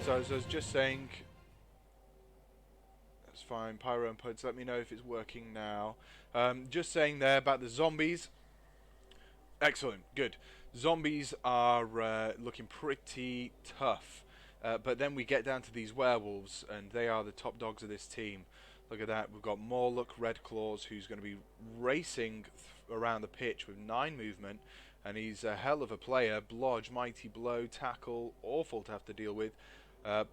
So as I was just saying, that's fine. Pyro and Puds, let me know if it's working now. Just saying there about the zombies. Excellent, good. Zombies are looking pretty tough. But then we get down to these werewolves, and they are the top dogs of this team. Look at that. We've got Morlock Redclaws, who's going to be racing around the pitch with 9 movement, and he's a hell of a player. Blodge, Mighty Blow, Tackle, awful to have to deal with.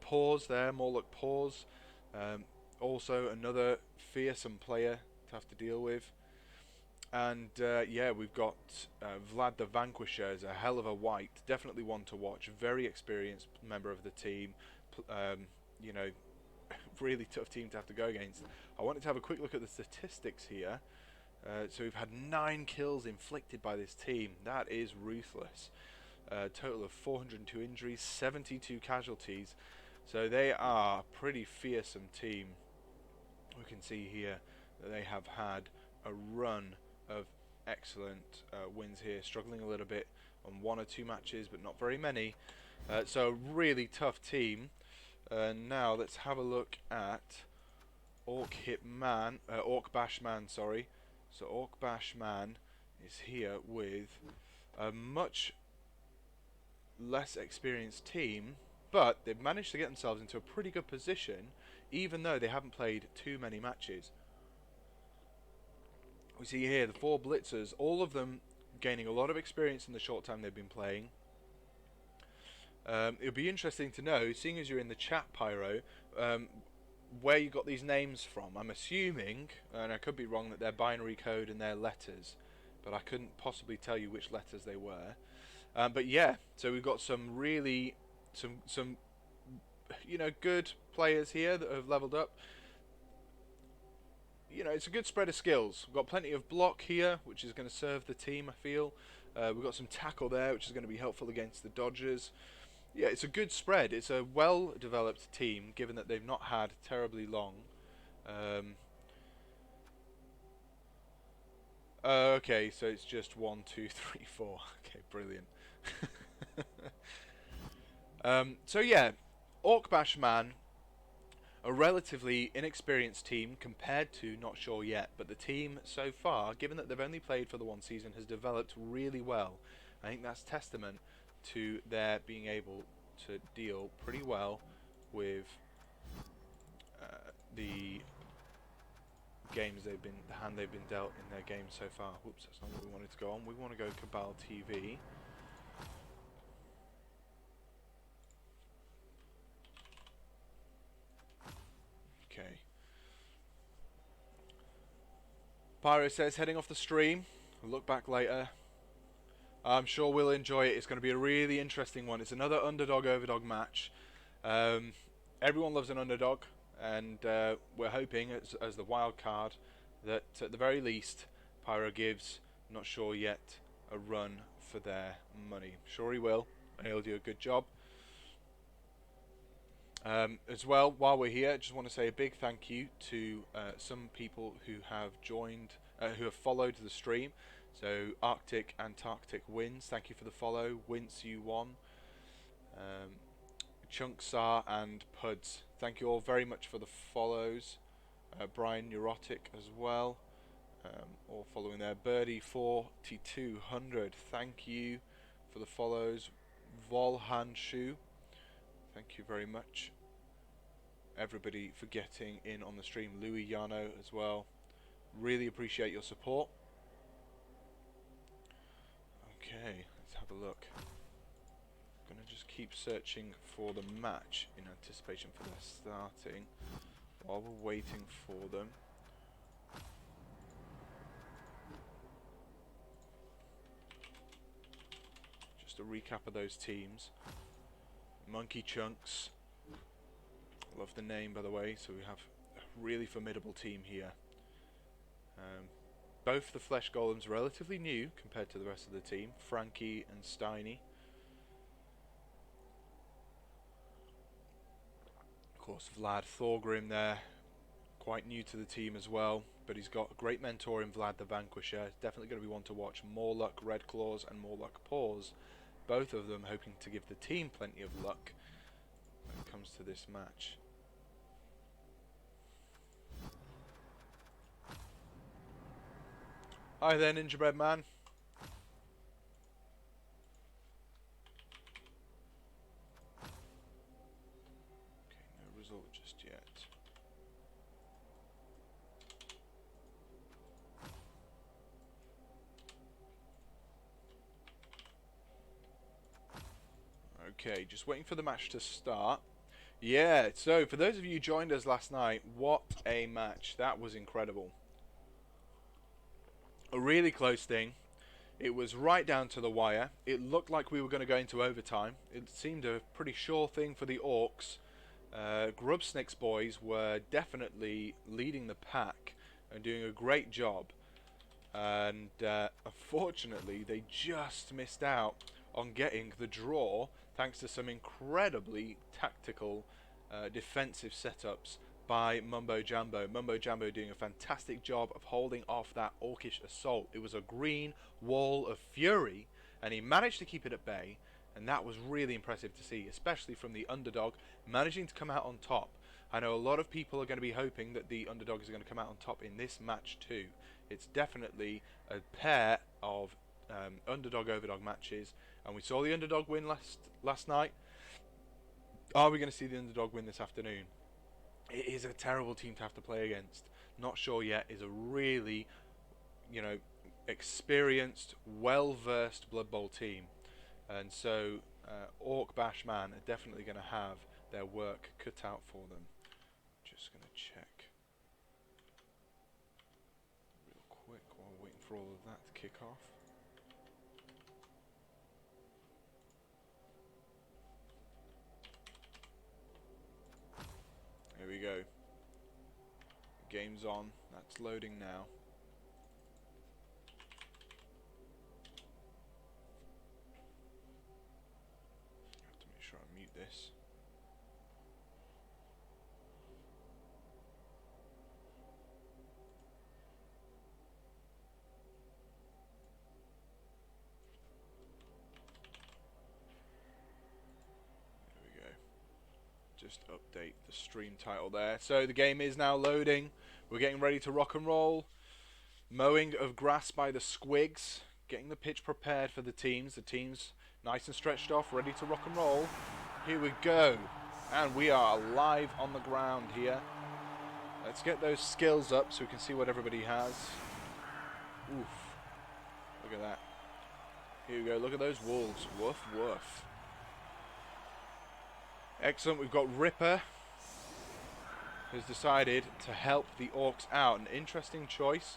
Paws there, Morlock Paws. Also another fearsome player to have to deal with. And yeah, we've got Vlad the Vanquisher as a hell of a wight. Definitely one to watch. Very experienced member of the team. You know, really tough team to have to go against. I wanted to have a quick look at the statistics here. So we've had 9 kills inflicted by this team. That is ruthless. Total of 402 injuries, 72 casualties. So they are a pretty fearsome team. We can see here that they have had a run of excellent wins here, struggling a little bit on 1 or 2 matches, but not very many. So a really tough team. Now let's have a look at Awk Bash Man, sorry. So Awk Bash Man is here with a much less experienced team, but they've managed to get themselves into a pretty good position, even though they haven't played too many matches. We see here the 4 blitzers, all of them gaining a lot of experience in the short time they've been playing. It would be interesting to know, seeing as you're in the chat, Pyro, where you got these names from. I'm assuming, and I could be wrong, that they're binary code and they're letters, but I couldn't possibly tell you which letters they were. But yeah, so we've got some really, some you know, good players here that have leveled up. You know, it's a good spread of skills. We've got plenty of block here, which is going to serve the team, I feel. We've got some tackle there, which is going to be helpful against the dodgers. Yeah, it's a good spread. It's a well-developed team, given that they've not had terribly long. Okay, so it's just 1, 2, 3, 4. Okay, brilliant. So yeah, Awk Bash Man, a relatively inexperienced team compared to Not Sure Yet, but the team so far, given that they've only played for the 1 season, has developed really well. I think that's testament to their being able to deal pretty well with the games the hand they've been dealt in their games so far. Whoops, that's not what we wanted to go on. We want to go Cabal TV. Okay. Pyro says, heading off the stream. We'll look back later. I'm sure we'll enjoy it. It's going to be a really interesting one. It's another underdog-overdog match. Everyone loves an underdog, and we're hoping, as the wild card, that at the very least, Pyro gives Not Sure Yet a run for their money. I'm sure he will, and he'll do a good job. As well, while we're here, I just want to say a big thank you to some people who have joined, who have followed the stream. So Arctic Antarctic Wins, thank you for the follow. Wince, you won. Chunksar and Puds, thank you all very much for the follows. Brian Neurotic as well, all following there. Birdie 4200, thank you for the follows. Volhan Shu, thank you very much. Everybody for getting in on the stream. Louis Yano as well. Really appreciate your support. Okay, let's have a look. I'm gonna just keep searching for the match in anticipation for their starting while we're waiting for them. Just a recap of those teams. Monkey Chunks. Love the name, by the way. So we have a really formidable team here. Both the Flesh Golems relatively new compared to the rest of the team. Frankie and Steiny. Of course, Vlad Thorgrim there. Quite new to the team as well. But he's got a great mentor in Vlad the Vanquisher. Definitely going to be one to watch. Morlock Redclaws and Morlock Paws. Both of them hoping to give the team plenty of luck. comes to this match. Hi there, Ninja Man. Okay, no result just yet. Okay, just waiting for the match to start. Yeah, so for those of you who joined us last night, what a match. That was incredible. A really close thing. It was right down to the wire. It looked like we were going to go into overtime. It seemed a pretty sure thing for the Orcs. Grubsnick's boys were definitely leading the pack and doing a great job. And unfortunately, they just missed out on getting the draw thanks to some incredibly tactical defensive setups by Mumbo Jumbo. Mumbo Jumbo doing a fantastic job of holding off that orcish assault. It was a green wall of fury, and he managed to keep it at bay, and that was really impressive to see, especially from the underdog managing to come out on top. I know a lot of people are going to be hoping that the underdog is going to come out on top in this match too. It's definitely a pair of underdog-overdog matches, and we saw the underdog win last night. Are we going to see the underdog win this afternoon? It is a terrible team to have to play against. Not sure yet. Is a really, experienced, well-versed Blood Bowl team, and so Awk Bash Man are definitely going to have their work cut out for them. Just going to check real quick while waiting for all of that to kick off. Here we go. The game's on. That's loading now. I have to make sure I mute this. Just update the stream title there. So the game is now loading. We're getting ready to rock and roll. Mowing of grass by the squigs. Getting the pitch prepared for the teams. The teams nice and stretched off, ready to rock and roll. Here we go. And we are live on the ground here. Let's get those skills up so we can see what everybody has. Oof. Look at that. Here we go. Look at those wolves. Woof, woof. Excellent. We've got Ripper, who's decided to help the Orcs out. An interesting choice.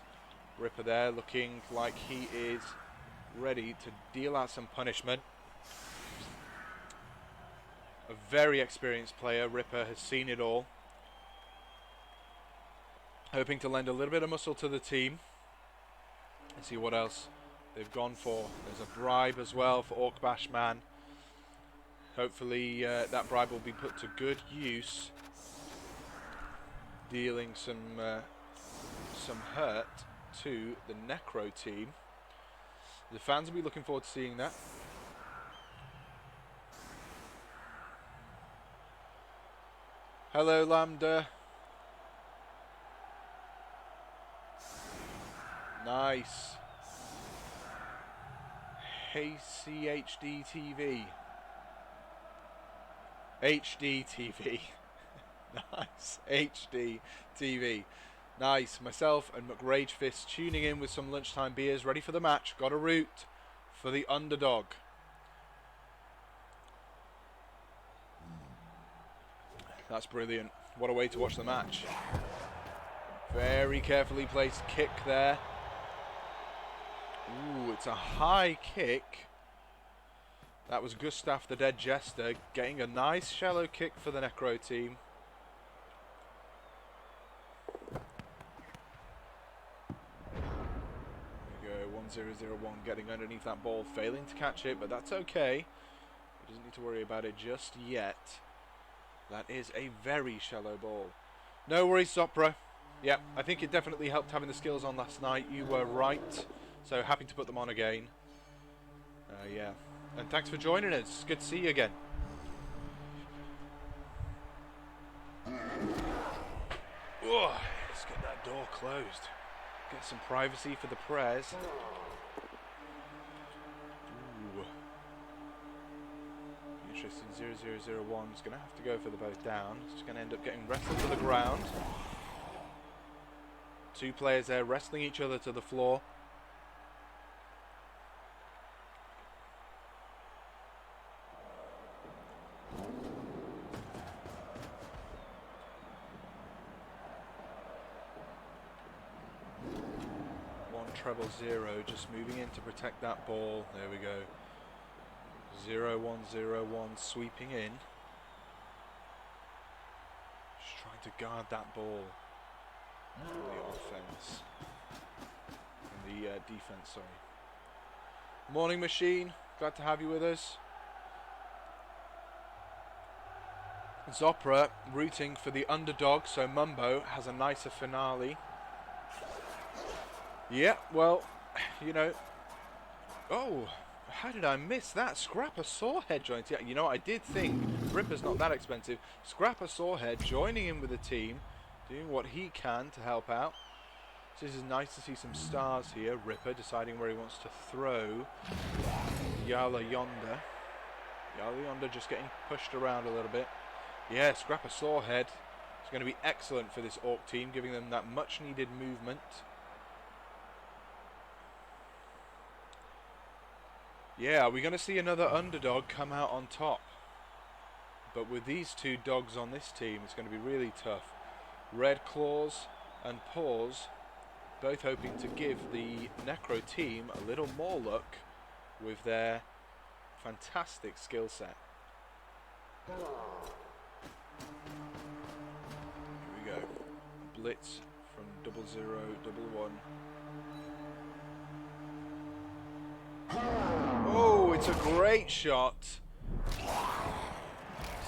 Ripper there looking like he is ready to deal out some punishment. A very experienced player. Ripper has seen it all. Hoping to lend a little bit of muscle to the team. And see what else they've gone for. There's a bribe as well for Awk Bash Man. Hopefully that bribe will be put to good use, dealing some hurt to the Necro team. The fans will be looking forward to seeing that. Hello, Lambda. Nice. Hey, CHD TV. HD TV. Nice. HD TV. Nice. Myself and McRagefist tuning in with some lunchtime beers, ready for the match. Got a root for the underdog. That's brilliant. What a way to watch the match. Very carefully placed kick there. Ooh, it's a high kick. That was Gustav the Dead Jester getting a nice shallow kick for the Necro team. There we go, 1001 getting underneath that ball, failing to catch it, but that's okay. He doesn't need to worry about it just yet. That is a very shallow ball. No worries, Sopra. Yeah, I think it definitely helped having the skills on last night. You were right. So happy to put them on again. Yeah. And thanks for joining us. Good to see you again. Oh, let's get that door closed. Get some privacy for the prez. Ooh. Interesting. 0001 is going to have to go for the both down. It's going to end up getting wrestled to the ground. Two players there wrestling each other to the floor. Treble 0 just moving in to protect that ball. There we go. 0101 sweeping in. Just trying to guard that ball. The offense. And the defense, sorry. Morning Machine, glad to have you with us. Zopra rooting for the underdog, so Mumbo has a nicer finale. Yeah, well, you know. Oh, how did I miss that? Scrapper Sawhead joined. Yeah, you know what? I did think Ripper's not that expensive. Scrapper Sawhead joining in with the team, doing what he can to help out. So this is nice to see some stars here. Ripper deciding where he wants to throw. Yala Yonder. Yala Yonder just getting pushed around a little bit. Yeah, Scrapper Sawhead is going to be excellent for this Orc team, giving them that much needed movement. Yeah, we're going to see another underdog come out on top. But with these two dogs on this team, it's going to be really tough. Red Claws and Paws both hoping to give the Necro team a little more luck with their fantastic skill set. Here we go. Blitz from 0011. Oh, it's a great shot.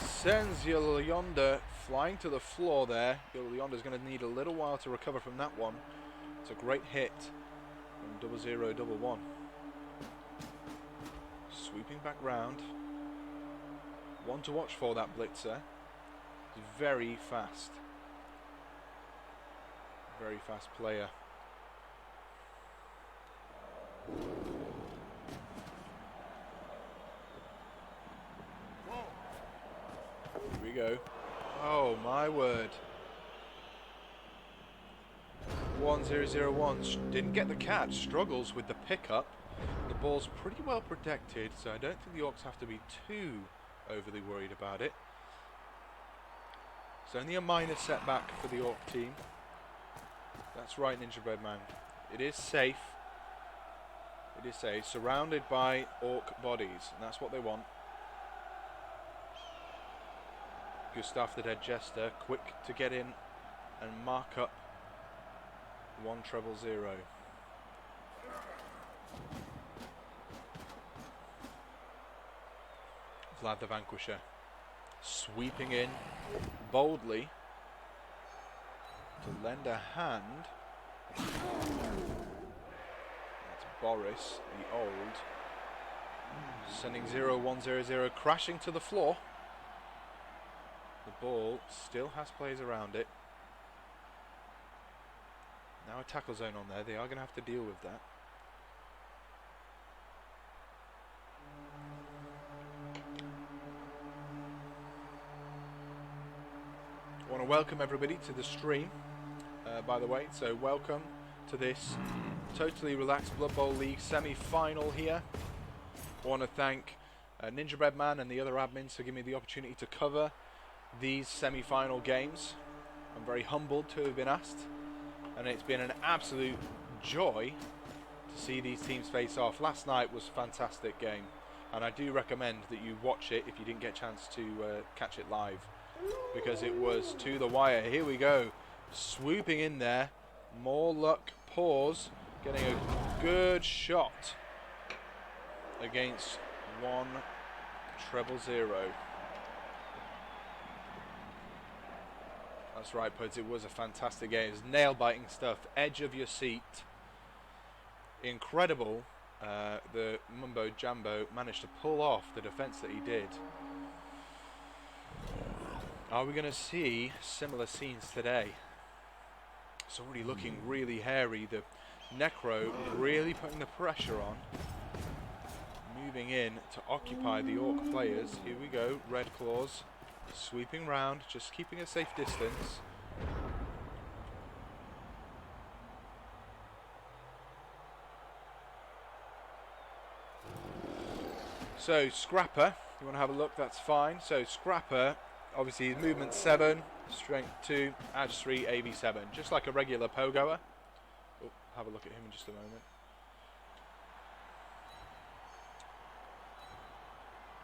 Sends Yonder flying to the floor there. Yonder's going to need a little while to recover from that one. It's a great hit from 0011. Sweeping back round. One to watch for, that blitzer. He's very fast. Very fast player. Here we go. Oh my word. 1001 didn't get the catch, struggles with the pickup. The ball's pretty well protected, so I don't think the Orcs have to be too overly worried about it. It's only a minor setback for the Orc team. That's right, Ninja Man. It is safe. It is safe, surrounded by Orc bodies, and that's what they want. Gustav the Dead Jester, quick to get in and mark up 100. Vlad the Vanquisher sweeping in boldly to lend a hand. That's Boris, the old, sending 0100 crashing to the floor. The ball still has players around it. Now a tackle zone on there. They are going to have to deal with that. I want to welcome everybody to the stream, by the way. So welcome to this totally relaxed Blood Bowl League semi-final here. I want to thank Ninja Bread Man and the other admins for giving me the opportunity to cover these semi-final games. I'm very humbled to have been asked, and it's been an absolute joy to see these teams face off. Last night was a fantastic game, and I do recommend that you watch it if you didn't get a chance to catch it live, because it was to the wire. Here we go, swooping in there. More luck, Pause getting a good shot against 100. That's right, Puds. It was a fantastic game. It was nail-biting stuff. Edge of your seat. Incredible. The Mumbo Jumbo managed to pull off the defense that he did. Are we going to see similar scenes today? It's already looking really hairy. The Necro really putting the pressure on. Moving in to occupy the Orc players. Here we go. Red Claws sweeping round, just keeping a safe distance. So Scrapper, you want to have a look, that's fine. So Scrapper, obviously movement 7, strength 2, edge 3, AV 7. Just like a regular pogoer. Oh, have a look at him in just a moment.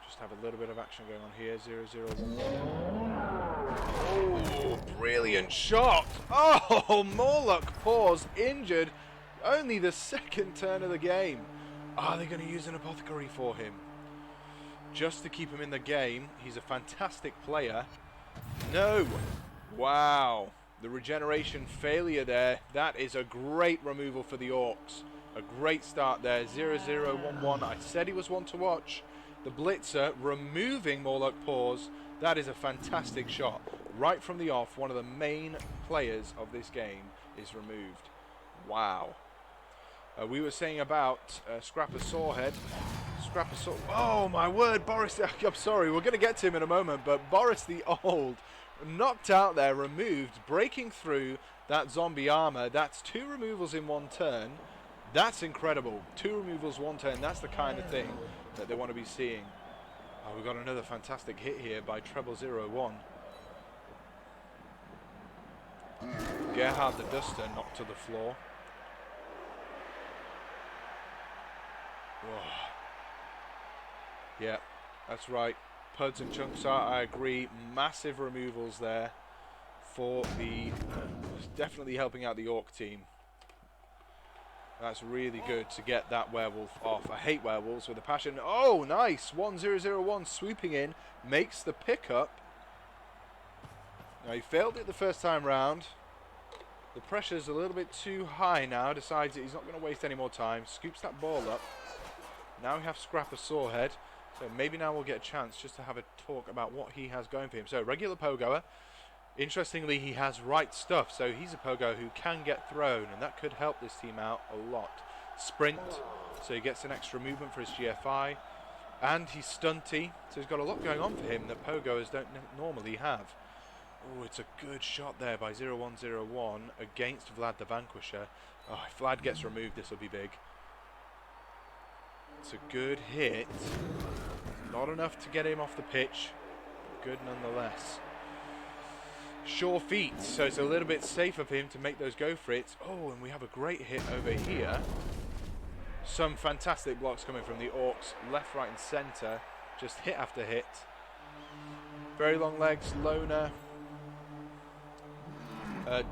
Just have a little bit of action going on here. 0-0-1. Oh, brilliant shot! Oh, Morlock Paws injured. Only the second turn of the game. Are they going to use an apothecary for him? Just to keep him in the game. He's a fantastic player. No! Wow. The regeneration failure there. That is a great removal for the Orcs. A great start there. 0-0-1-1. I said he was one to watch. The Blitzer removing Morlock Paws. That is a fantastic shot. Right from the off, one of the main players of this game is removed. Wow. We were saying about Scrapper Sorehead. Scrapper Sorehead. Oh my word, Boris. I'm sorry, we're going to get to him in a moment, but Boris the Old knocked out there, removed, breaking through that zombie armor. That's 2 removals in 1 turn. That's incredible. 2 removals, 1 turn. That's the kind of thing that they want to be seeing. Oh, we've got another fantastic hit here by TRBBL. Gerhard the Duster knocked to the floor. Whoa. Yeah, that's right. Puds and Chunks are, I agree, massive removals there for the... definitely helping out the Orc team. That's really good to get that werewolf off. I hate werewolves with a passion. Oh, nice! 1-0-0-1 swooping in, makes the pickup. Now, he failed it the first time round. The pressure's a little bit too high now. Decides that he's not going to waste any more time. Scoops that ball up. Now we have Scrapper Sorehead. So maybe now we'll get a chance just to have a talk about what he has going for him. So, regular pogoer. Interestingly, he has right stuff. So he's a pogo who can get thrown. And that could help this team out a lot. Sprint. So he gets an extra movement for his GFI. And he's stunty. So he's got a lot going on for him that pogoers don't normally have. Oh, it's a good shot there by 0-1-0-1 against Vlad the Vanquisher. Oh, if Vlad gets removed, this will be big. It's a good hit. Not enough to get him off the pitch. Good nonetheless. Sure feet, so it's a little bit safer for him to make those go for it. Oh, and we have a great hit over here. Some fantastic blocks coming from the Orcs. Left, right and centre. Just hit after hit. Very long legs, loner.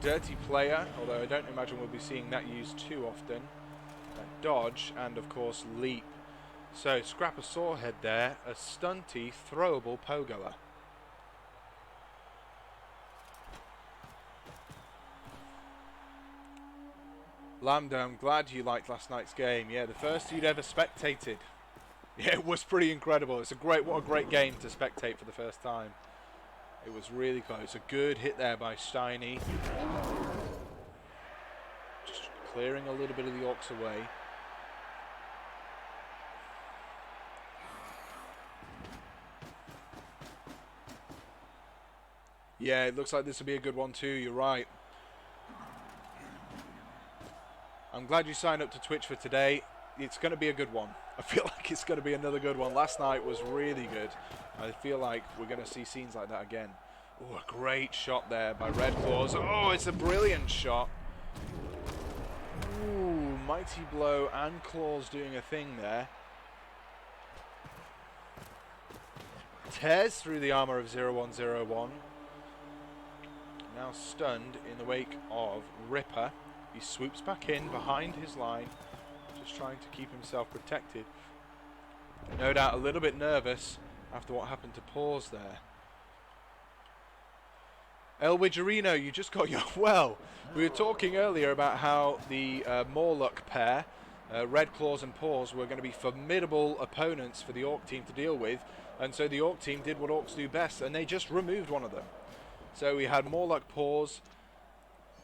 Dirty player, although I don't imagine we'll be seeing that used too often. Dodge and of course leap. So Scrapper Sorehead there, a stunty, throwable pogoer. Lambda, I'm glad you liked last night's game. Yeah, the first you'd ever spectated. Yeah, it was pretty incredible. It's what a great game to spectate for the first time. It was really close. A good hit there by Steiny. Just clearing a little bit of the Orcs away. Yeah, it looks like this will be a good one too, you're right. I'm glad you signed up to Twitch for today. It's going to be a good one. I feel like it's going to be another good one. Last night was really good. I feel like we're going to see scenes like that again. Oh, a great shot there by Red Claws. Oh, it's a brilliant shot. Ooh, Mighty Blow and Claws doing a thing there. Tears through the armor of 0-1-0-1. Now stunned in the wake of Ripper. He swoops back in behind his line, just trying to keep himself protected. No doubt a little bit nervous after what happened to Paws there. El Widgerino, you just got your... Well, we were talking earlier about how the Morlock pair, Red Claws and Paws, were going to be formidable opponents for the Orc team to deal with. And so the Orc team did what Orcs do best, and they just removed one of them. So we had Morlock Paws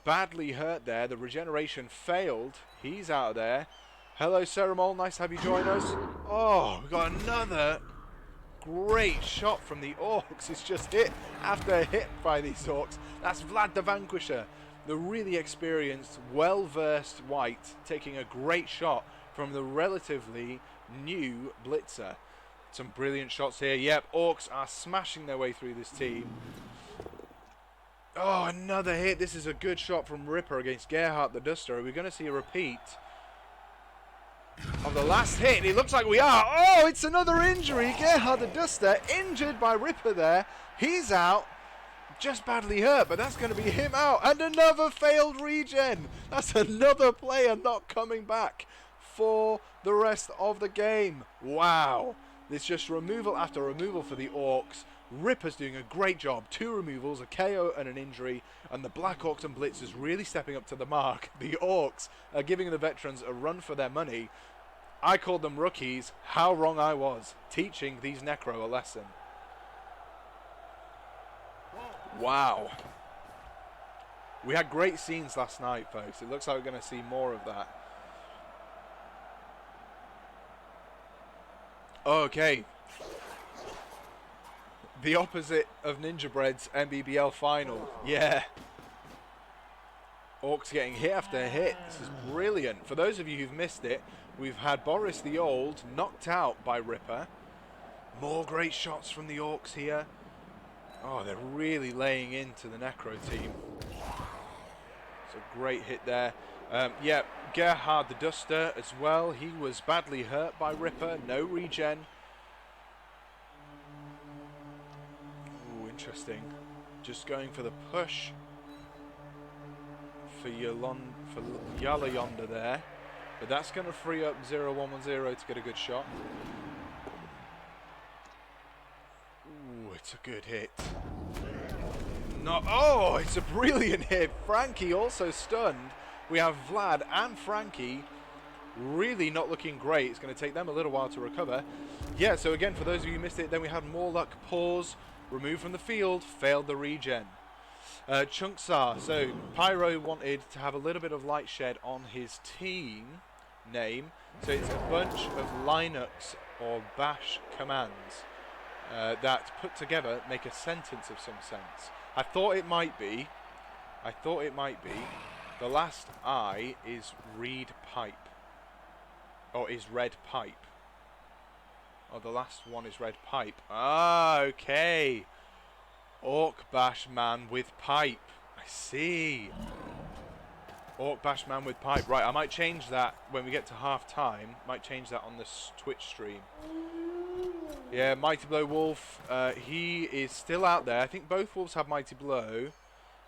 badly hurt there. The regeneration failed. He's out of there. Hello, Ceramol. Nice to have you join us. Oh, we got another great shot from the orcs. It's just hit after hit by these orcs. That's Vlad the Vanquisher, the really experienced, well-versed white, taking a great shot from the relatively new blitzer. Some brilliant shots here. Yep, orcs are smashing their way through this team. Oh, another hit. This is a good shot from Ripper against Gerhardt the Duster. Are we going to see a repeat of the last hit? It looks like we are. Oh, it's another injury. Gerhardt the Duster injured by Ripper there. He's out. Just badly hurt, but that's going to be him out. And another failed regen. That's another player not coming back for the rest of the game. Wow. It's just removal after removal for the orcs. Ripper's doing a great job. 2 removals, a KO and an injury, and the Black Orcs and Blitzers really stepping up to the mark. The orcs are giving the veterans a run for their money. I called them rookies. How wrong I was, teaching these Necro a lesson. Wow. We had great scenes last night, folks. It looks like we're going to see more of that. Okay. The opposite of Ninja Bread's MBBL final. Yeah. Orcs getting hit after hit. This is brilliant. For those of you who've missed it, we've had Boris the Old knocked out by Ripper. More great shots from the orcs here. Oh, they're really laying into the Necro team. It's a great hit there. Yeah, Gerhard the Duster as well. He was badly hurt by Ripper. No regen. Ooh, interesting. Just going for the push for Yala Yonder there. But that's going to free up 0110 to get a good shot. Ooh, it's a good hit. No, oh, it's a brilliant hit. Frankie also stunned. We have Vlad and Frankie really not looking great. It's going to take them a little while to recover. Yeah, so again, for those of you who missed it, then we had more luck. Pause, removed from the field, failed the regen. Chunksar, so Pyro wanted to have a little bit of light shed on his team name. So it's a bunch of Linux or bash commands that put together make a sentence of some sense. I thought it might be. The last I is read pipe. Or is red pipe. Oh, the last one is red pipe. Ah, okay. Awk Bash Man with pipe. I see. Awk Bash Man with pipe. Right, I might change that when we get to half time. Might change that on this Twitch stream. Yeah, Mighty Blow Wolf. He is still out there. I think both Wolves have Mighty Blow.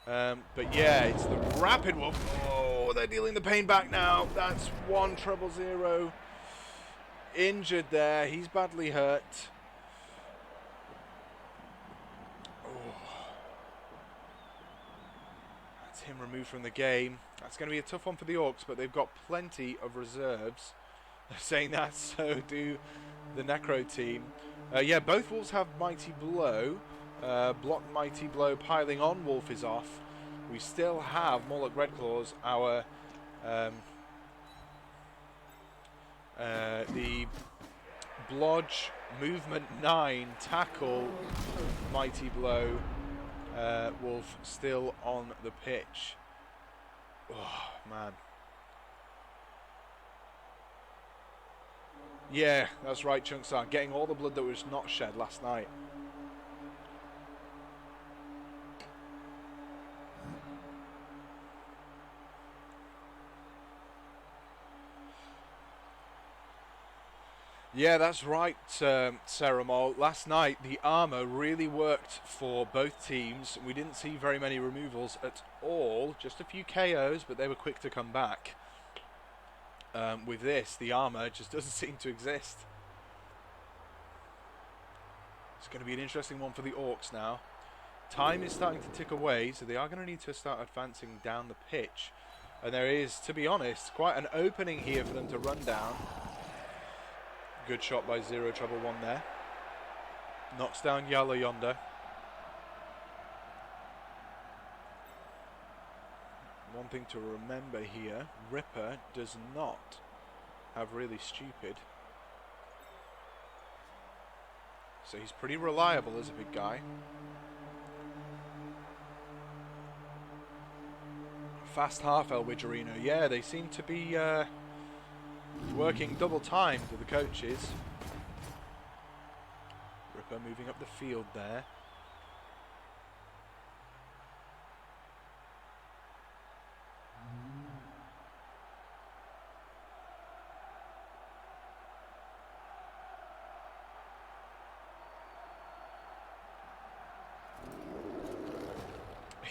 But yeah, it's the Rapid Wolf. Oh, they're dealing the pain back now. That's 100 injured there. He's badly hurt. That's him removed from the game. That's going to be a tough one for the Orcs, but they've got plenty of reserves. They're saying that, so do the Necro team. Yeah, both Wolves have Mighty Blow. Block Mighty Blow piling on Wolf is off. We still have Morlock Redclaws, our the Blodge Movement 9 tackle Mighty Blow Wolf still on the pitch. Oh man. Yeah, that's right, Chunksar. Getting all the blood that was not shed last night. Yeah, that's right, Ceramol. Last night, the armor really worked for both teams. We didn't see very many removals at all. Just a few KOs, but they were quick to come back. With this, the armor just doesn't seem to exist. It's going to be an interesting one for the Orcs now. Time is starting to tick away, so they are going to need to start advancing down the pitch. And there is, to be honest, quite an opening here for them to run down. Good shot by 0-1 there. Knocks down Yala Yonder. one thing to remember here, Ripper does not have really stupid. So he's pretty reliable as a big guy. Fast half El Widgerino. Yeah, they seem to be working double time with the coaches. Ripper moving up the field there.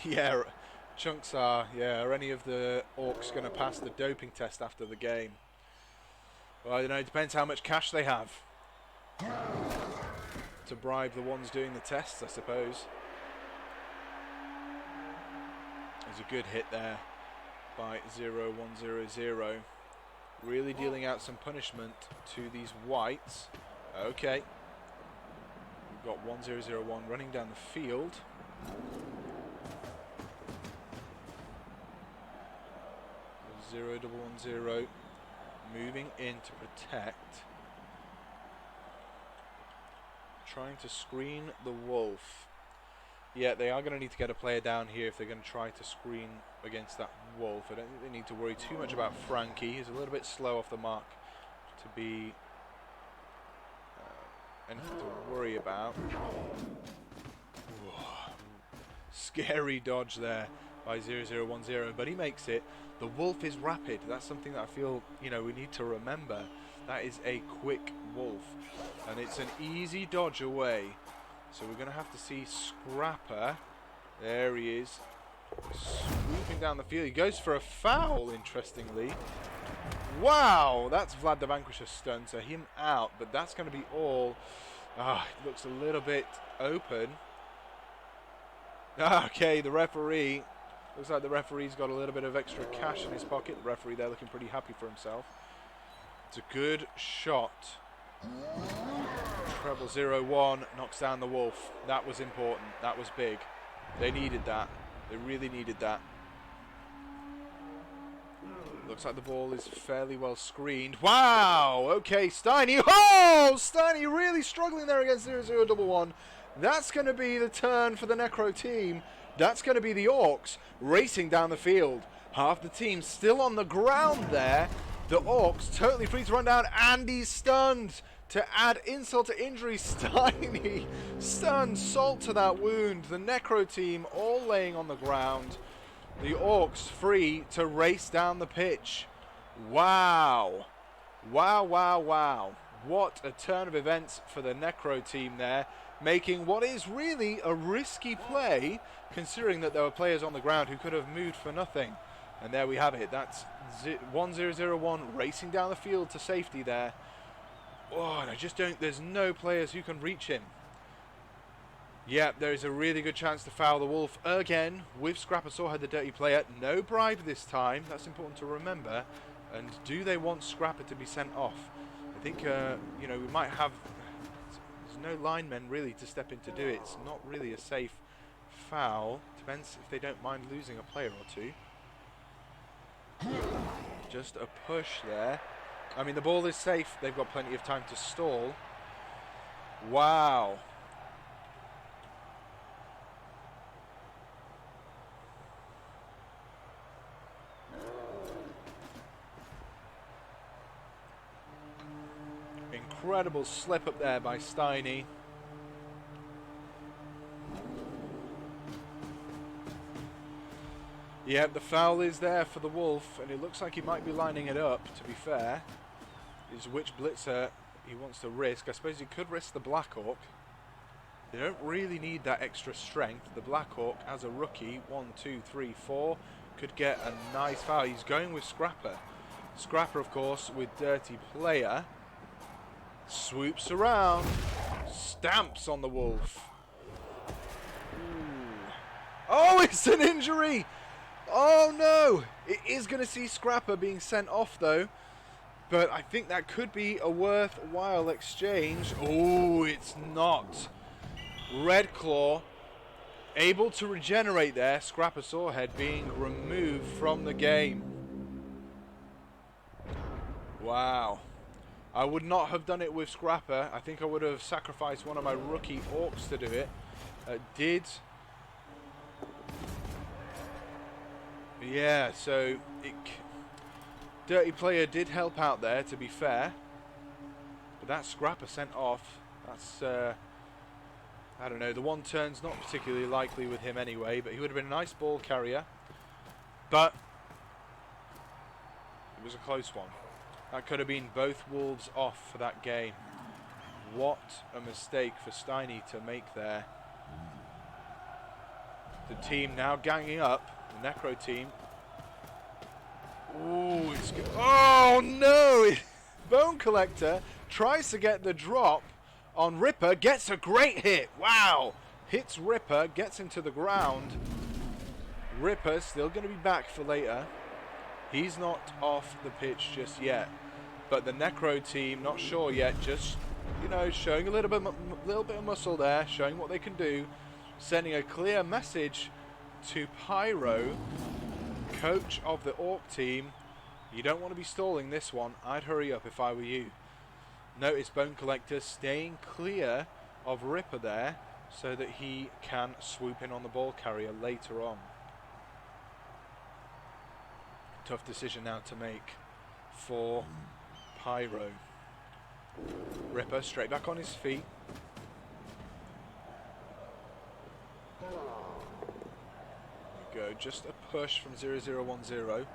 Yeah, Chunks are, are any of the orcs going to pass the doping test after the game? Well, you know, it depends how much cash they have to bribe the ones doing the tests, I suppose. There's a good hit there by 0100. Really dealing out some punishment to these whites. Okay. We've got 1001 running down the field. 0110 moving in to protect, trying to screen the wolf. Yeah, they are going to need to get a player down here if they're going to try to screen against that wolf. I don't think they need to worry too much about Frankie. He's a little bit slow off the mark to be anything to worry about. Whoa. Scary dodge there by 0010, but he makes it. The wolf is rapid. That's something that I feel, you know, we need to remember. That is a quick wolf, and it's an easy dodge away. So we're going to have to see Scrapper. There he is, swooping down the field. He goes for a foul, interestingly. Wow, that's Vlad the Vanquisher's stun, so him out, but that's going to be all. It looks a little bit open. Okay, the referee. Looks like the referee's got a little bit of extra cash in his pocket. The referee there looking pretty happy for himself. It's a good shot. Treble 01 knocks down the wolf. That was important. That was big. They needed that. They really needed that. Looks like the ball is fairly well screened. Wow! Okay, Steiny. Oh! Steiny really struggling there against 0011. That's going to be the turn for the Necro team. That's going to be the Orcs racing down the field. Half the team still on the ground there. The Orcs totally free to run down, and he's stunned. To add insult to injury, Steiny stunned, salt to that wound. The Necro team all laying on the ground. The Orcs free to race down the pitch. Wow. Wow, wow, wow. What a turn of events for the Necro team there, making what is really a risky play, considering that there were players on the ground who could have moved for nothing. And there we have it. That's 1001 racing down the field to safety there. Oh, and I just don't, there's no players who can reach him. Yeah, there is a really good chance to foul the wolf again with Scrapper Sawhead, the dirty player. No bribe this time. That's important to remember. And do they want Scrapper to be sent off? I think, you know, we might have... There's no linemen really to step in to do it. It's not really a safe foul. Depends if they don't mind losing a player or two. Just a push there. I mean, the ball is safe. They've got plenty of time to stall. Wow. Incredible slip up there by Steiny. Yeah, the foul is there for the Wolf, and it looks like he might be lining it up, to be fair. Is which blitzer he wants to risk. I suppose he could risk the Black Hawk. They don't really need that extra strength. The Black Hawk, as a rookie, 1, 2, 3, 4, could get a nice foul. He's going with Scrapper. Scrapper, of course, with Dirty Player. Swoops around. Stamps on the Wolf. Ooh. Oh, it's an injury! Oh no! It is going to see Scrapper being sent off though. But I think that could be a worthwhile exchange. Oh, it's not. Red Claw Able to regenerate there. Scrapper Sawhead being removed from the game. Wow. I would not have done it with Scrapper. I think I would have sacrificed one of my rookie orcs to do it. Did. Yeah, so Dirty Player did help out there, to be fair. But that Scrapper sent off. That's, I don't know, the one turn's not particularly likely with him anyway, but he would have been a nice ball carrier. But it was a close one. That could have been both Wolves off for that game. What a mistake for Steiny to make there. The team now ganging up. The Necro team. Ooh, it's good. Oh no! Bone Collector tries to get the drop on Ripper. Gets a great hit. Wow! Hits Ripper. Gets him to the ground. Ripper still going to be back for later. He's not off the pitch just yet. But the Necro team, not sure yet. Just, you know, showing a little bit of muscle there. Showing what they can do. Sending a clear message to Pyro, coach of the Orc team. You don't want to be stalling this one. I'd hurry up if I were you. Notice Bone Collector staying clear of Ripper there so that he can swoop in on the ball carrier later on. Tough decision now to make for Pyro. Ripper straight back on his feet. Go, just a push from 0010.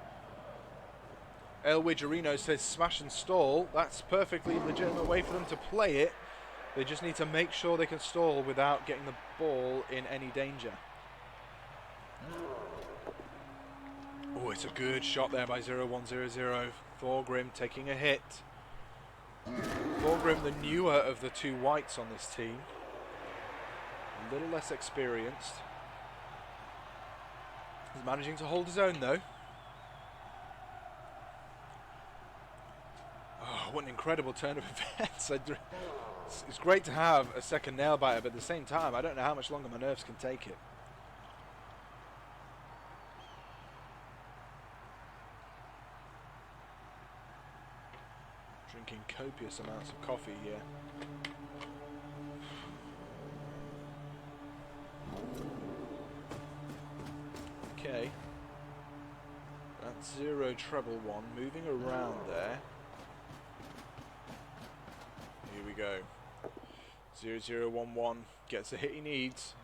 El Widgerino says smash and stall. That's perfectly legitimate way for them to play it. They just need to make sure they can stall without getting the ball in any danger. Oh, it's a good shot there by 0100. Thorgrim taking a hit. Thorgrim, the newer of the two whites on this team. A little less experienced. He's managing to hold his own though. Oh, what an incredible turn of events. It's great to have a second nail biter, but at the same time, I don't know how much longer my nerves can take it. Drinking copious amounts of coffee here. Okay. That's 0 treble 1, moving around there. Here we go. 0011 gets the hit he needs.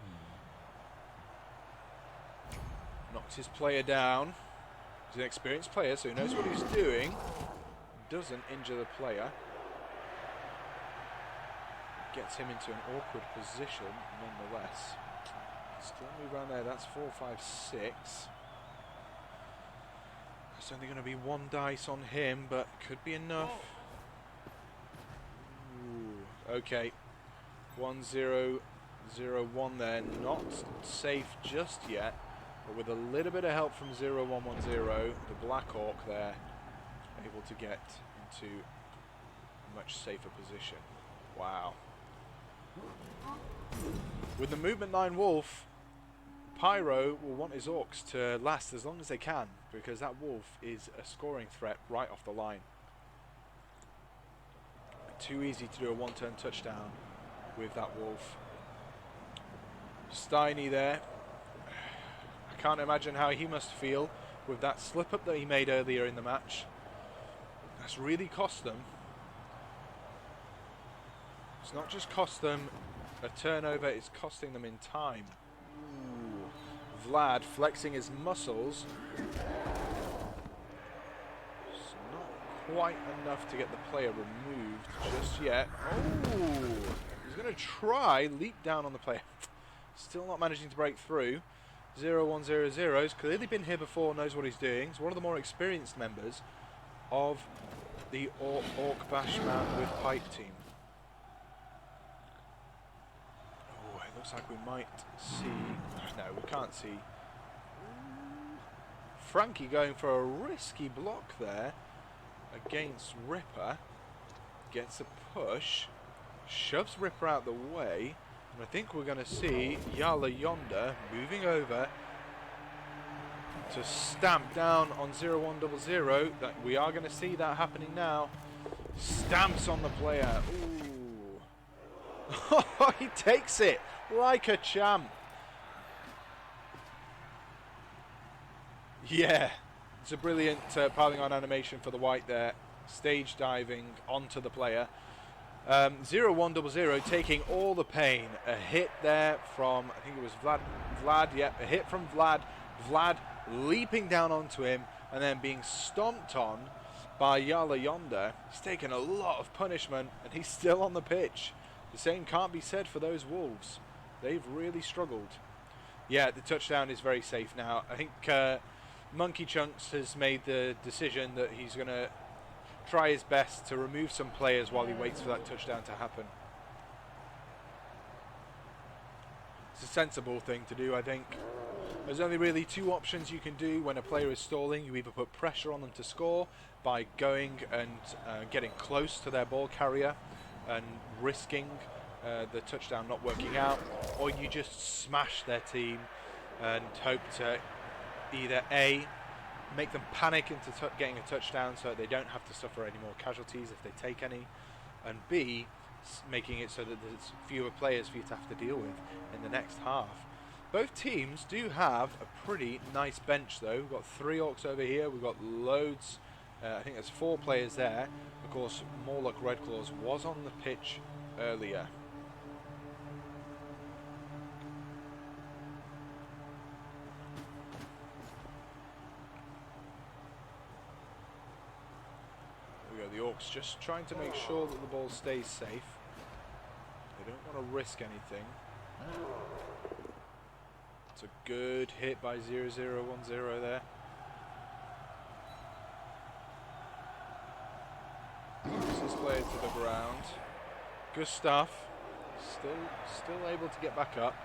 Knocks his player down. He's an experienced player, so he knows what he's doing. Doesn't injure the player. Gets him into an awkward position, nonetheless. Still move around there, that's 4, 5, 6. There's only going to be one dice on him, but could be enough. Ooh, okay. 1, 0, 0, 1 there. Not safe just yet, but with a little bit of help from 0110, the Black Orc there, able to get into a much safer position. Wow. With the movement 9 Wolf, Pyro will want his orcs to last as long as they can, because that wolf is a scoring threat right off the line. Too easy to do a one-turn touchdown with that wolf. Steiny there. I can't imagine how he must feel with that slip-up that he made earlier in the match. That's really cost them. It's not just cost them a turnover, it's costing them in time. Ooh. Vlad flexing his muscles. It's not quite enough to get the player removed just yet. Oh, he's going to try leap down on the player. Still not managing to break through. 0100 has clearly been here before, knows what he's doing. He's one of the more experienced members of the Awk Bash Man with Pipe team. Oh, it looks like we might see... No, we can't see. Frankie going for a risky block there against Ripper. Gets a push. Shoves Ripper out the way. And I think we're going to see Yala Yonder moving over to stamp down on 0100. That we are going to see that happening now. Stamps on the player. Ooh. He takes it like a champ. Yeah, it's a brilliant piling on animation for the white there. Stage diving onto the player. 0100 taking all the pain. A hit there from, I think it was Vlad, yeah, a hit from Vlad. Vlad leaping down onto him and then being stomped on by Yala Yonder. He's taken a lot of punishment and he's still on the pitch. The same can't be said for those Wolves. They've really struggled. Yeah, the touchdown is very safe now. I think Monkey Chunks has made the decision that he's going to try his best to remove some players while he waits for that touchdown to happen. It's a sensible thing to do, I think. There's only really two options you can do when a player is stalling. You either put pressure on them to score by going and getting close to their ball carrier and risking the touchdown not working out, or you just smash their team and hope to either A, make them panic into getting a touchdown so that they don't have to suffer any more casualties if they take any, and B, making it so that there's fewer players for you to have to deal with in the next half. Both teams do have a pretty nice bench though. We've got 3 Orcs over here, we've got loads, I think there's 4 players there. Of course, Morlock Redclaws was on the pitch earlier. The Orcs just trying to make sure that the ball stays safe. They don't want to risk anything. It's a good hit by 0010 there. Moves this player to the ground. Gustav still able to get back up.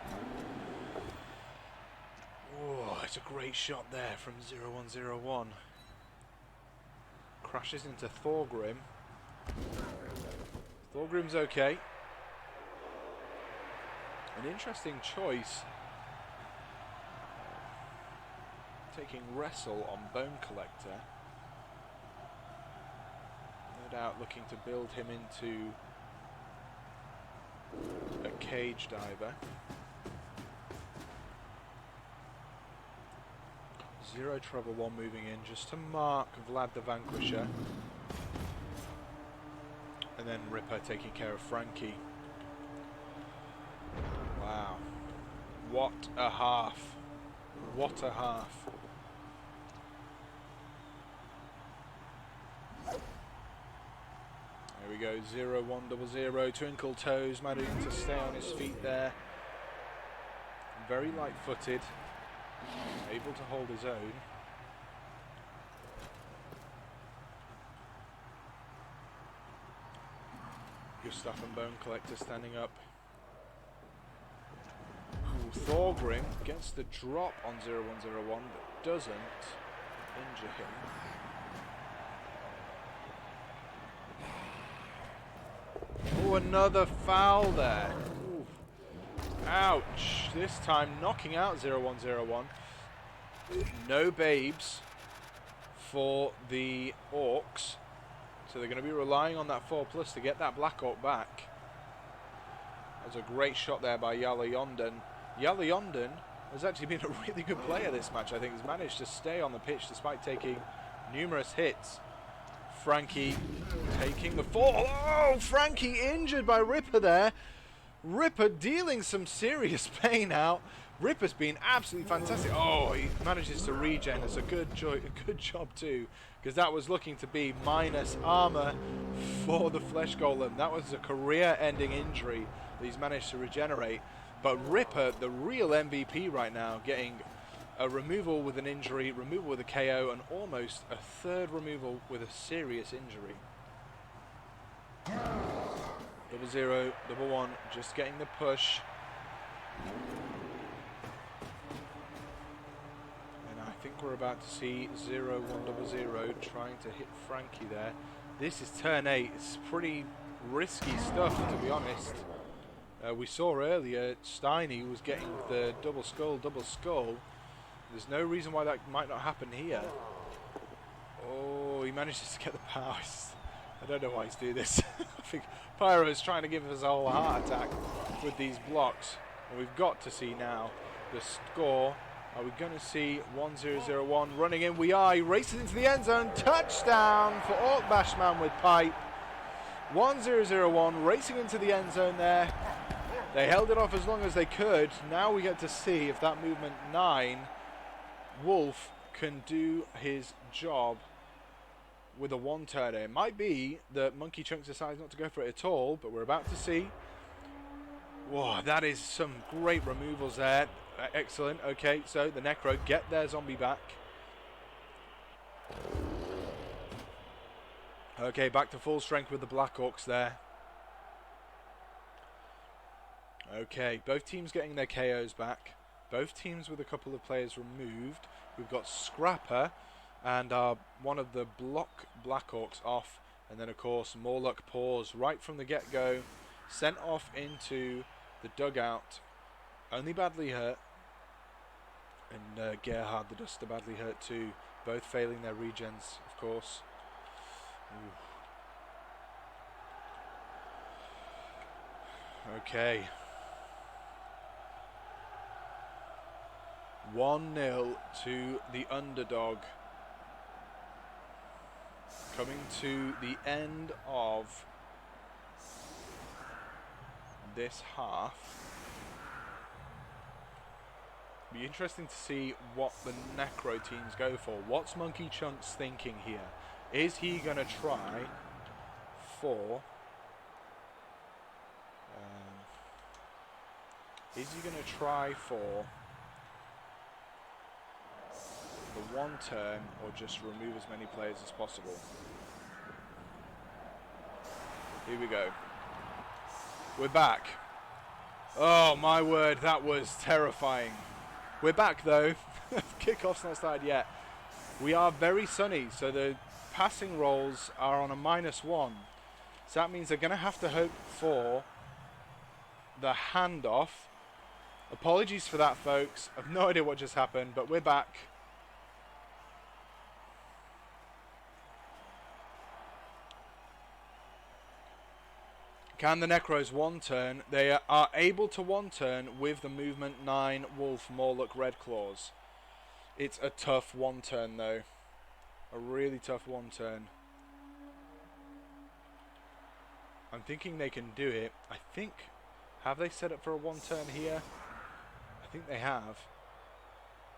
Oh, it's a great shot there from 0101. Crashes into Thorgrim. Thorgrim's okay. An interesting choice. Taking Wrestle on Bone Collector. No doubt looking to build him into a cage diver. Zero Trouble One moving in just to mark Vlad the Vanquisher. And then Ripper taking care of Frankie. Wow. What a half. What a half. There we go, 0100. Twinkle Toes managing to stay on his feet there. Very light-footed. Able to hold his own. Gustav and Bone Collector standing up. Ooh, Thorgrim gets the drop on 0101 but doesn't injure him. Oh, another foul there. Ooh. Ouch. This time knocking out 0101. No babes for the Orcs. So they're going to be relying on that 4+ to get that Black Orc back. That was a great shot there by Yala Yonden. Yala Yonden has actually been a really good player this match. I think he's managed to stay on the pitch despite taking numerous hits. Frankie taking the fall. Oh, Frankie injured by Ripper there. Ripper dealing some serious pain out. Ripper's been absolutely fantastic. Oh, he manages to regen. It's a good job too, because that was looking to be minus armor for the Flesh Golem. That was a career-ending injury that he's managed to regenerate. But Ripper, the real MVP right now, getting a removal with an injury, removal with a KO, and almost a third removal with a serious injury. 00, 1, just getting the push. And I think we're about to see 0100 trying to hit Frankie there. This is turn 8. It's pretty risky stuff, to be honest. We saw earlier Steiny was getting the double skull. There's no reason why that might not happen here. Oh, he manages to get the powers. I don't know why he's doing this. I think Pyro is trying to give us a whole heart attack with these blocks. And we've got to see now the score. Are we going to see 1-0-0-1 running in? We are. He races into the end zone. Touchdown for Awk Bash Man with pipe. 1-0-0-1 racing into the end zone there. They held it off as long as they could. Now we get to see if that movement 9 Wolf can do his job with a one-turner. It might be that Monkey Chunks decides not to go for it at all, but we're about to see. Whoa, that is some great removals there. Excellent. Okay, so the Necro get their zombie back. Okay, back to full strength with the Black Orcs there. Okay, both teams getting their KOs back. Both teams with a couple of players removed. We've got Scrapper and one of the block Black Orcs off. And then, of course, Morlock Paws right from the get-go. Sent off into the dugout. Only badly hurt. And Gerhard the Duster badly hurt too. Both failing their regens, of course. Ooh. Okay. 1-0 to the underdog. Coming to the end of this half. Be interesting to see what the Necro teams go for. What's Monkey Chunks thinking here? Is he going to try for... is he going to try for the one turn or just remove as many players as possible? Here we go. We're back. Oh my word, that was terrifying. We're back though. Kickoff's not started yet. We are very sunny, so the passing rolls are on a -1. So that means they're going to have to hope for the handoff. Apologies for that, folks. I've no idea what just happened, but we're back. Can the Necros one turn? They are able to one turn with the movement 9 Wolf Morlock Red Claws. It's a tough one turn though. A really tough one turn. I'm thinking they can do it. I think... have they set up for a one turn here? I think they have.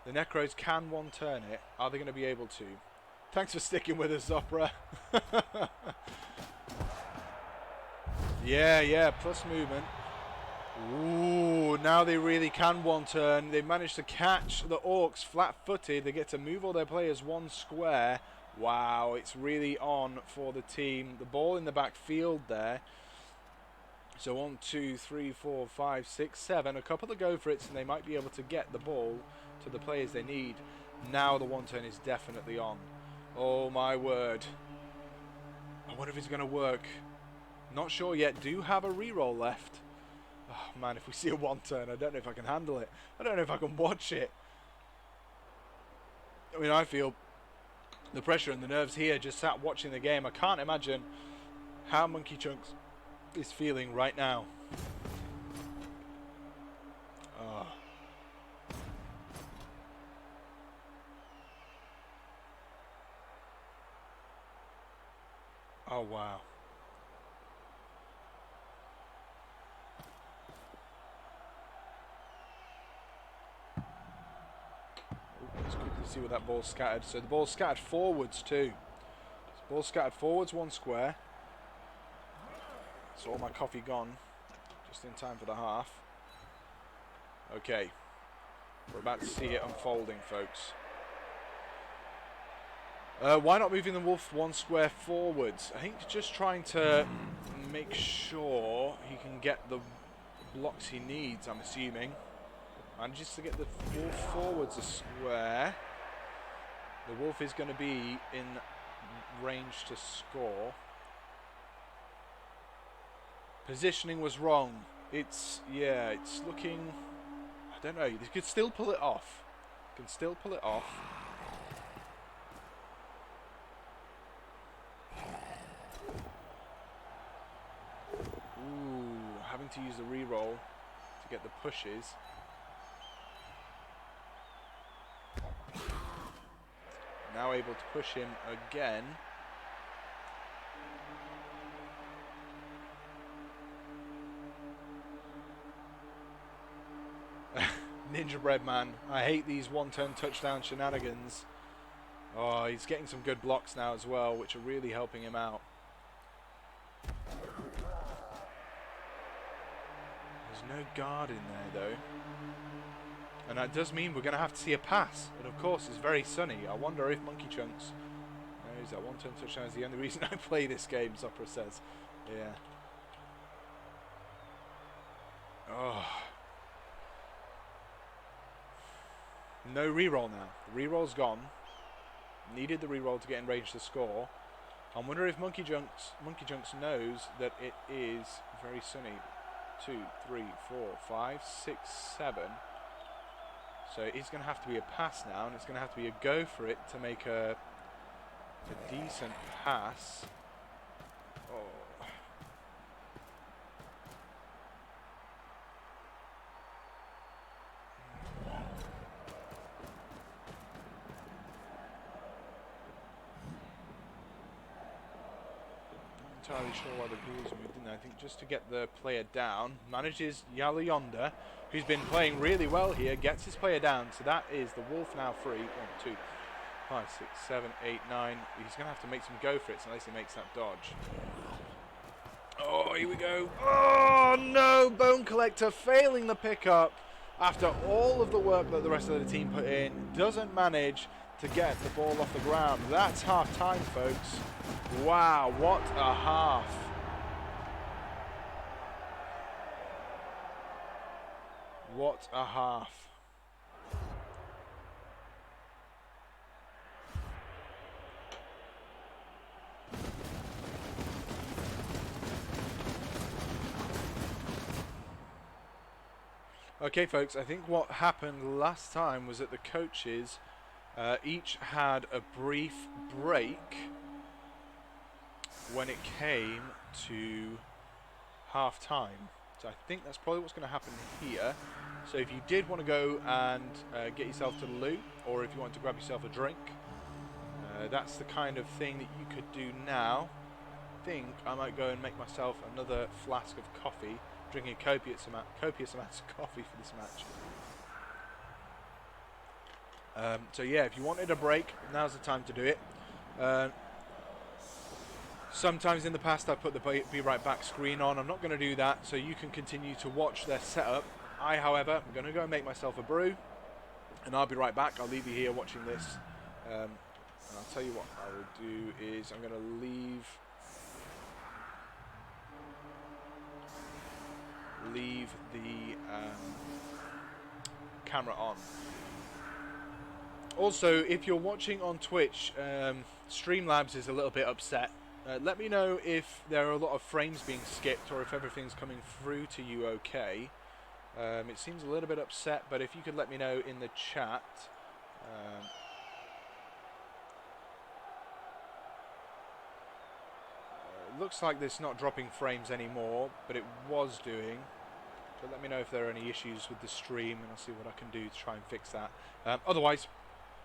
The Necros can one turn it. Are they going to be able to? Thanks for sticking with us, Zopra. Yeah, plus movement. Ooh, now they really can one turn. They managed to catch the Orcs flat-footed. They get to move all their players one square. Wow, it's really on for the team. The ball in the backfield there. So 1, 2, 3, 4, 5, 6, 7. A couple to go for it, and they might be able to get the ball to the players they need. Now the one turn is definitely on. Oh my word. I wonder if it's going to work. Not sure yet. Do have a reroll left. Oh man, if we see a one turn, I don't know if I can handle it. I don't know if I can watch it. I mean, I feel the pressure and the nerves here just sat watching the game. I can't imagine how Monkey Chunks is feeling right now. Oh. Oh wow. Let's quickly see where that ball's scattered. So the ball's scattered forwards too. The ball's scattered forwards one square. So all my coffee gone. Just in time for the half. Okay. We're about to see it unfolding, folks. Why not moving the Wolf one square forwards? I think just trying to make sure he can get the blocks he needs, I'm assuming. Manages to get the Wolf forwards a square. The Wolf is going to be in range to score. Positioning was wrong. Yeah, it's looking... I don't know. You could still pull it off. You can still pull it off. Ooh, having to use the reroll to get the pushes. Now able to push him again. Ninja Bread Man. I hate these one-turn touchdown shenanigans. Oh, he's getting some good blocks now as well, which are really helping him out. There's no guard in there, though. And that does mean we're going to have to see a pass. And of course, it's very sunny. I wonder if Monkey Chunks knows that one-turn touchdown is the only reason I play this game, Zopra says. Yeah. Oh. No reroll now. The reroll's gone. Needed the reroll to get in range to score. I wonder if Monkey Chunks knows that it is very sunny. 2, 3, 4, 5, 6, 7. So it's going to have to be a pass now, and it's going to have to be a go for it to make a decent pass. Oh. Not entirely sure why the ghouls moved in there. I think just to get the player down. Manages Yala Yonder, who's been playing really well here, gets his player down. So that is the Wolf now free. 1, 2, 5, 6, 7, 8, 9. He's going to have to make some go for it unless he makes that dodge. Oh, here we go. Oh, no. Bone Collector failing the pickup after all of the work that the rest of the team put in. Doesn't manage to get the ball off the ground. That's half time, folks. Wow, what a half. What a half. Okay, folks, I think what happened last time was that the coaches each had a brief break when it came to half-time. So I think that's probably what's going to happen here. So if you did want to go and get yourself to the loo, or if you want to grab yourself a drink, that's the kind of thing that you could do now. I think I might go and make myself another flask of coffee, drinking copious amounts of coffee for this match. So yeah, if you wanted a break, now's the time to do it. Sometimes in the past I put the Be Right Back screen on. I'm not going to do that, so you can continue to watch their setup. I, however, am going to go and make myself a brew, and I'll be right back. I'll leave you here watching this. And I'll tell you what I will do is I'm going to leave the camera on. Also, if you're watching on Twitch, Streamlabs is a little bit upset. Let me know if there are a lot of frames being skipped or if everything's coming through to you okay. It seems a little bit upset, but if you could let me know in the chat. It looks like it's not dropping frames anymore, but it was doing. So let me know if there are any issues with the stream, and I'll see what I can do to try and fix that. Otherwise,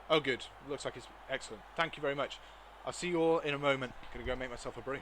oh good, looks like it's excellent. Thank you very much. I'll see you all in a moment. Gonna go make myself a brew.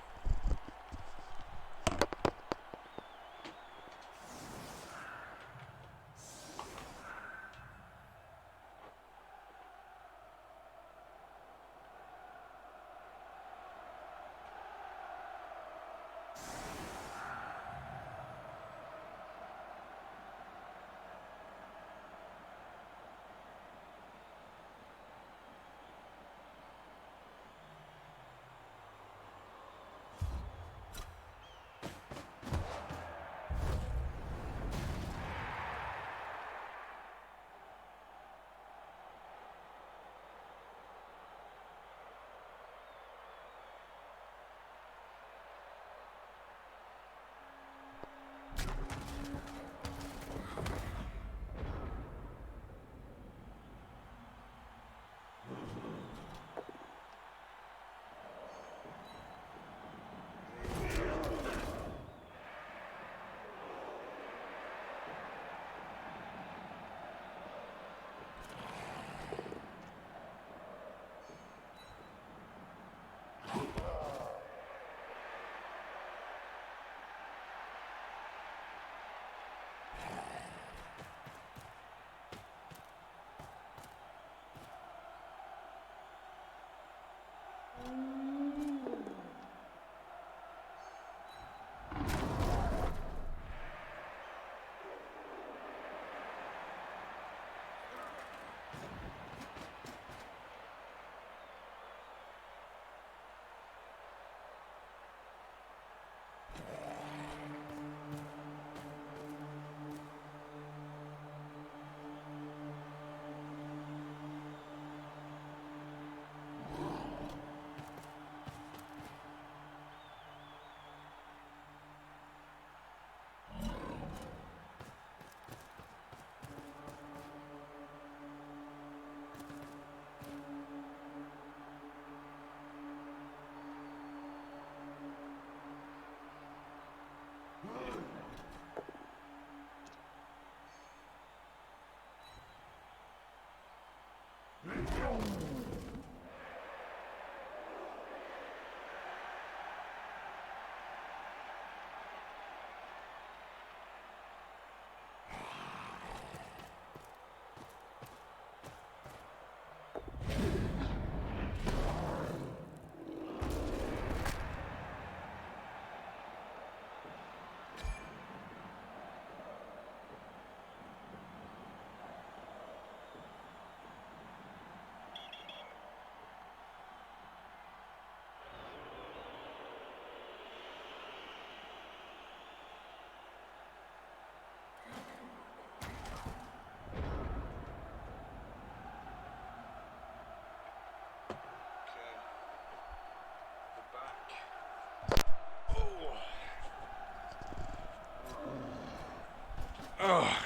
Oh,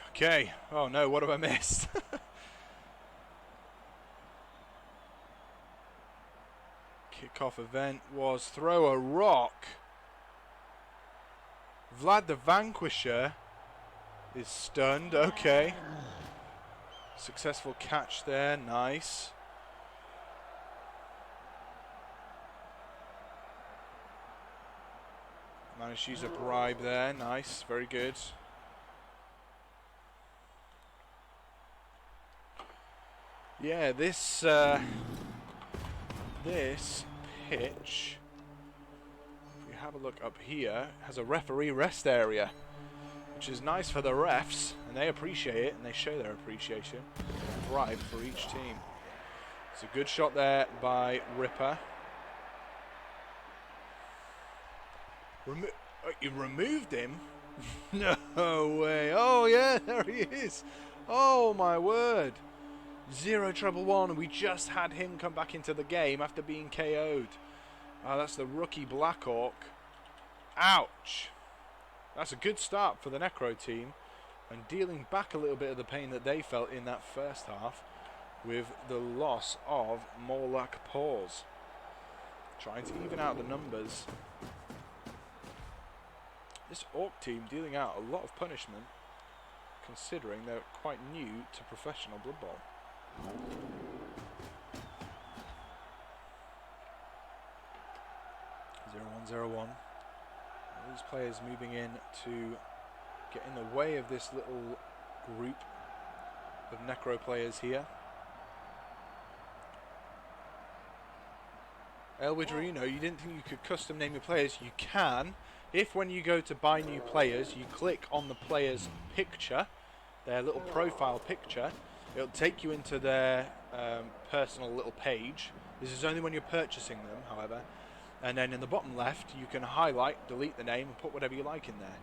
okay. Oh no, what have I missed? Kickoff event was throw a rock. Vlad the Vanquisher is stunned. Okay. Successful catch there. Nice. Managed to use a bribe there. Nice. Very good. Yeah, this pitch, if we have a look up here, has a referee rest area, which is nice for the refs, and they appreciate it, and they show their appreciation. A bribe for each team. It's a good shot there by Ripper. You removed him? No way. Oh yeah, there he is. Oh my word. 0 treble 1. We just had him come back into the game after being KO'd. Oh, that's the rookie Black Orc. Ouch. That's a good start for the Necro team, and dealing back a little bit of the pain that they felt in that first half with the loss of Morlock Paws. Trying to even out the numbers. This Orc team dealing out a lot of punishment, considering they're quite new to professional Blood Bowl. 0-1-0-1. These players moving in to get in the way of this little group of Necro players here. El Widgerino, you didn't think you could custom name your players? You can. If when you go to buy new players, you click on the player's picture, their little profile picture, it'll take you into their personal little page. This is only when you're purchasing them, however. And then in the bottom left, you can highlight, delete the name, and put whatever you like in there.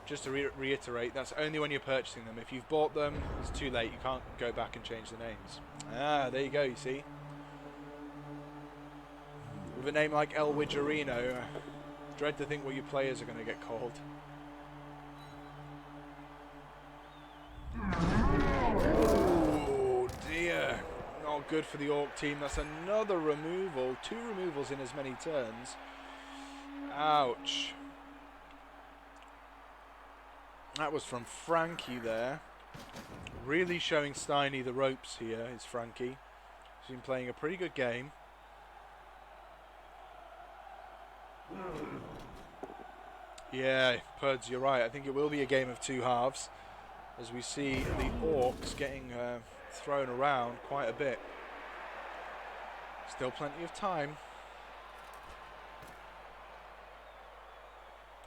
Just to reiterate, that's only when you're purchasing them. If you've bought them, it's too late. You can't go back and change the names. Ah, there you go, you see. With a name like El Widgerino, dread to think what your players are going to get called. Oh dear. Not good for the Orc team. That's another removal. 2 removals in as many turns. Ouch. That was from Frankie there. Really showing Steiny the ropes here is Frankie. He's been playing a pretty good game. Yeah, Puds, you're right. I think it will be a game of 2 halves, as we see the Orcs getting thrown around quite a bit. Still plenty of time.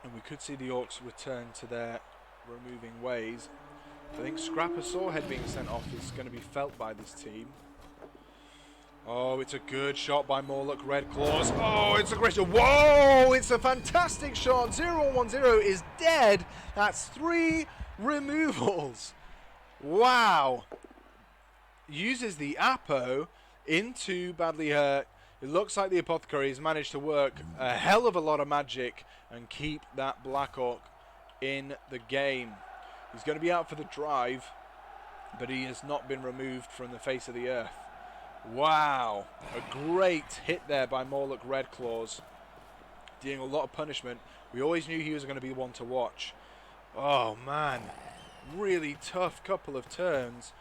And we could see the Orcs return to their removing ways. I think Scrapper Sawhead being sent off is going to be felt by this team. Oh, it's a good shot by Morlock Red Claws. Oh, it's a great shot. Whoa, it's a fantastic shot. 0-1-0 is dead. That's 3 removals. Wow. Uses the Apo into Badly Hurt. It looks like the Apothecary has managed to work a hell of a lot of magic and keep that Black Orc in the game. He's going to be out for the drive, but he has not been removed from the face of the earth. Wow, a great hit there by Morlock Red Claws, dealing a lot of punishment. We always knew he was going to be one to watch. Oh man, really tough couple of turns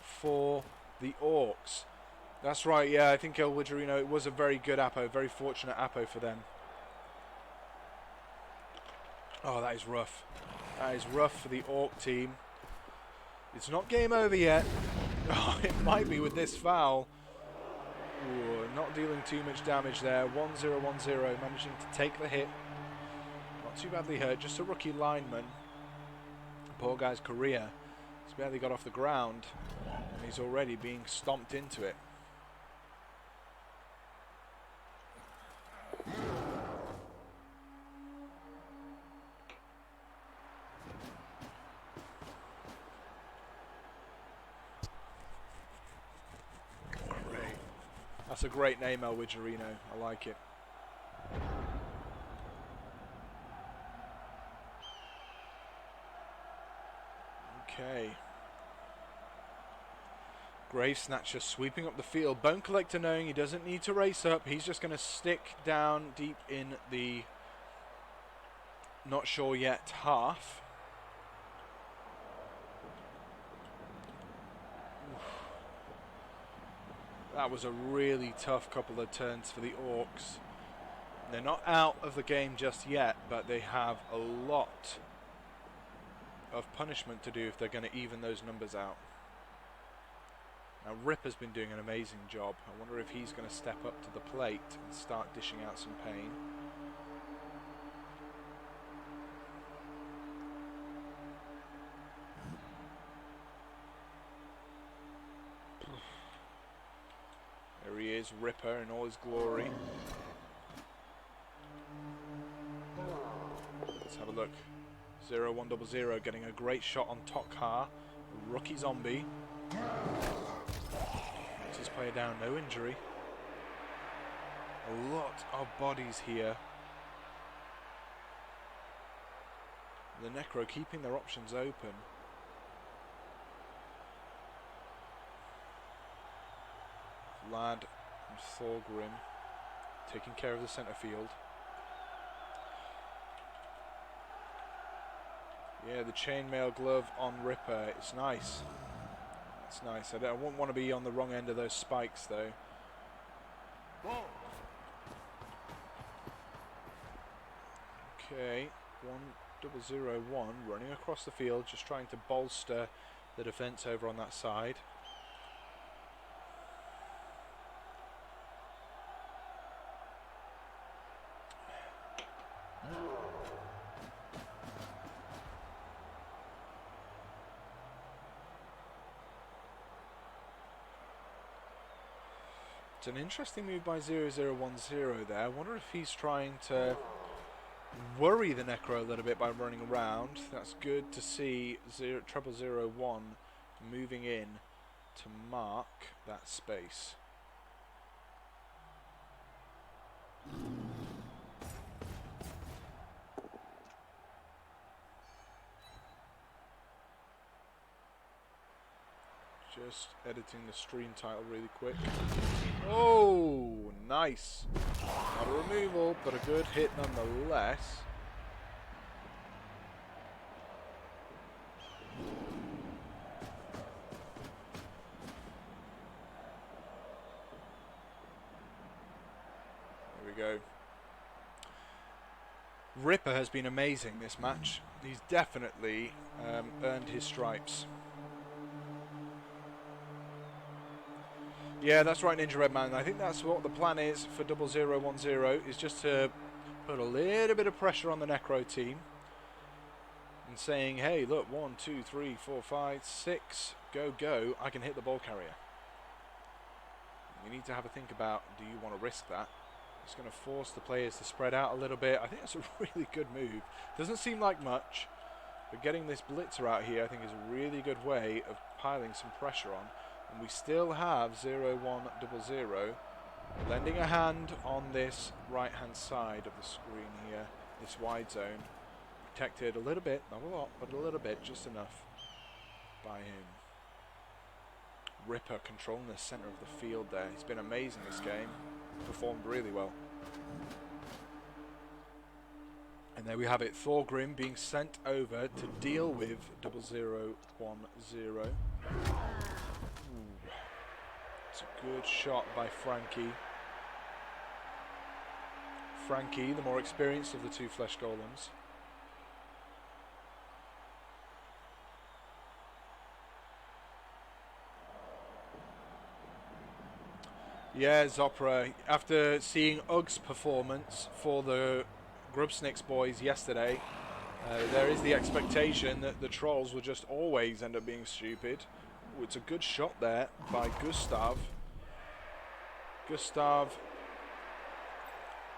for the Orcs. That's right, yeah, I think El Widgerino, it was a very good Apo, very fortunate Apo for them. Oh, that is rough. That is rough for the Orc team. It's not game over yet. Oh, it might be with this foul. Ooh, not dealing too much damage there. 1-0-1-0, managing to take the hit. Not too badly hurt, just a rookie lineman. Poor guy's career. He's barely got off the ground, and he's already being stomped into it. That's a great name, El Widgerino. I like it. Okay. Grave Snatcher sweeping up the field. Bone Collector knowing he doesn't need to race up. He's just going to stick down deep in the not sure yet half. That was a really tough couple of turns for the Orcs. They're not out of the game just yet, but they have a lot of punishment to do if they're going to even those numbers out. Now Ripper's been doing an amazing job. I wonder if he's going to step up to the plate and start dishing out some pain. There he is, Ripper in all his glory. Let's have a look. 0100 getting a great shot on Tokhar, rookie zombie. Takes his player down, no injury. A lot of bodies here. The Necro keeping their options open. Lad and Thorgrim taking care of the centre field. Yeah, the chainmail glove on Ripper, it's nice. It's nice. I wouldn't want to be on the wrong end of those spikes though. Okay, 1001 running across the field, just trying to bolster the defence over on that side. It's an interesting move by 0010 there. I wonder if he's trying to worry the Necro a little bit by running around. That's good to see 0001 moving in to mark that space. Just editing the stream title really quick. Oh, nice. Not a removal, but a good hit nonetheless. There we go. Ripper has been amazing this match. He's definitely earned his stripes. Yeah, that's right, Ninja Redman. I think that's what the plan is for 0010, is just to put a little bit of pressure on the Necro team and saying, hey, look, 1, 2, 3, 4, 5, 6, go, go, I can hit the ball carrier. You need to have a think about, do you want to risk that? It's going to force the players to spread out a little bit. I think that's a really good move. Doesn't seem like much, but getting this blitzer out here I think is a really good way of piling some pressure on. And we still have 0100 lending a hand on this right hand side of the screen here, this wide zone. Protected a little bit, not a lot, but a little bit, just enough by him. Ripper controlling the centre of the field there. He's been amazing this game. Performed really well. And there we have it, Thorgrim being sent over to deal with 0010. It's a good shot by Frankie. Frankie, the more experienced of the two flesh golems. Yeah, Zopra, after seeing Ugg's performance for the Grubsnicks boys yesterday, there is the expectation that the trolls will just always end up being stupid. Ooh, it's a good shot there by Gustav. Gustav,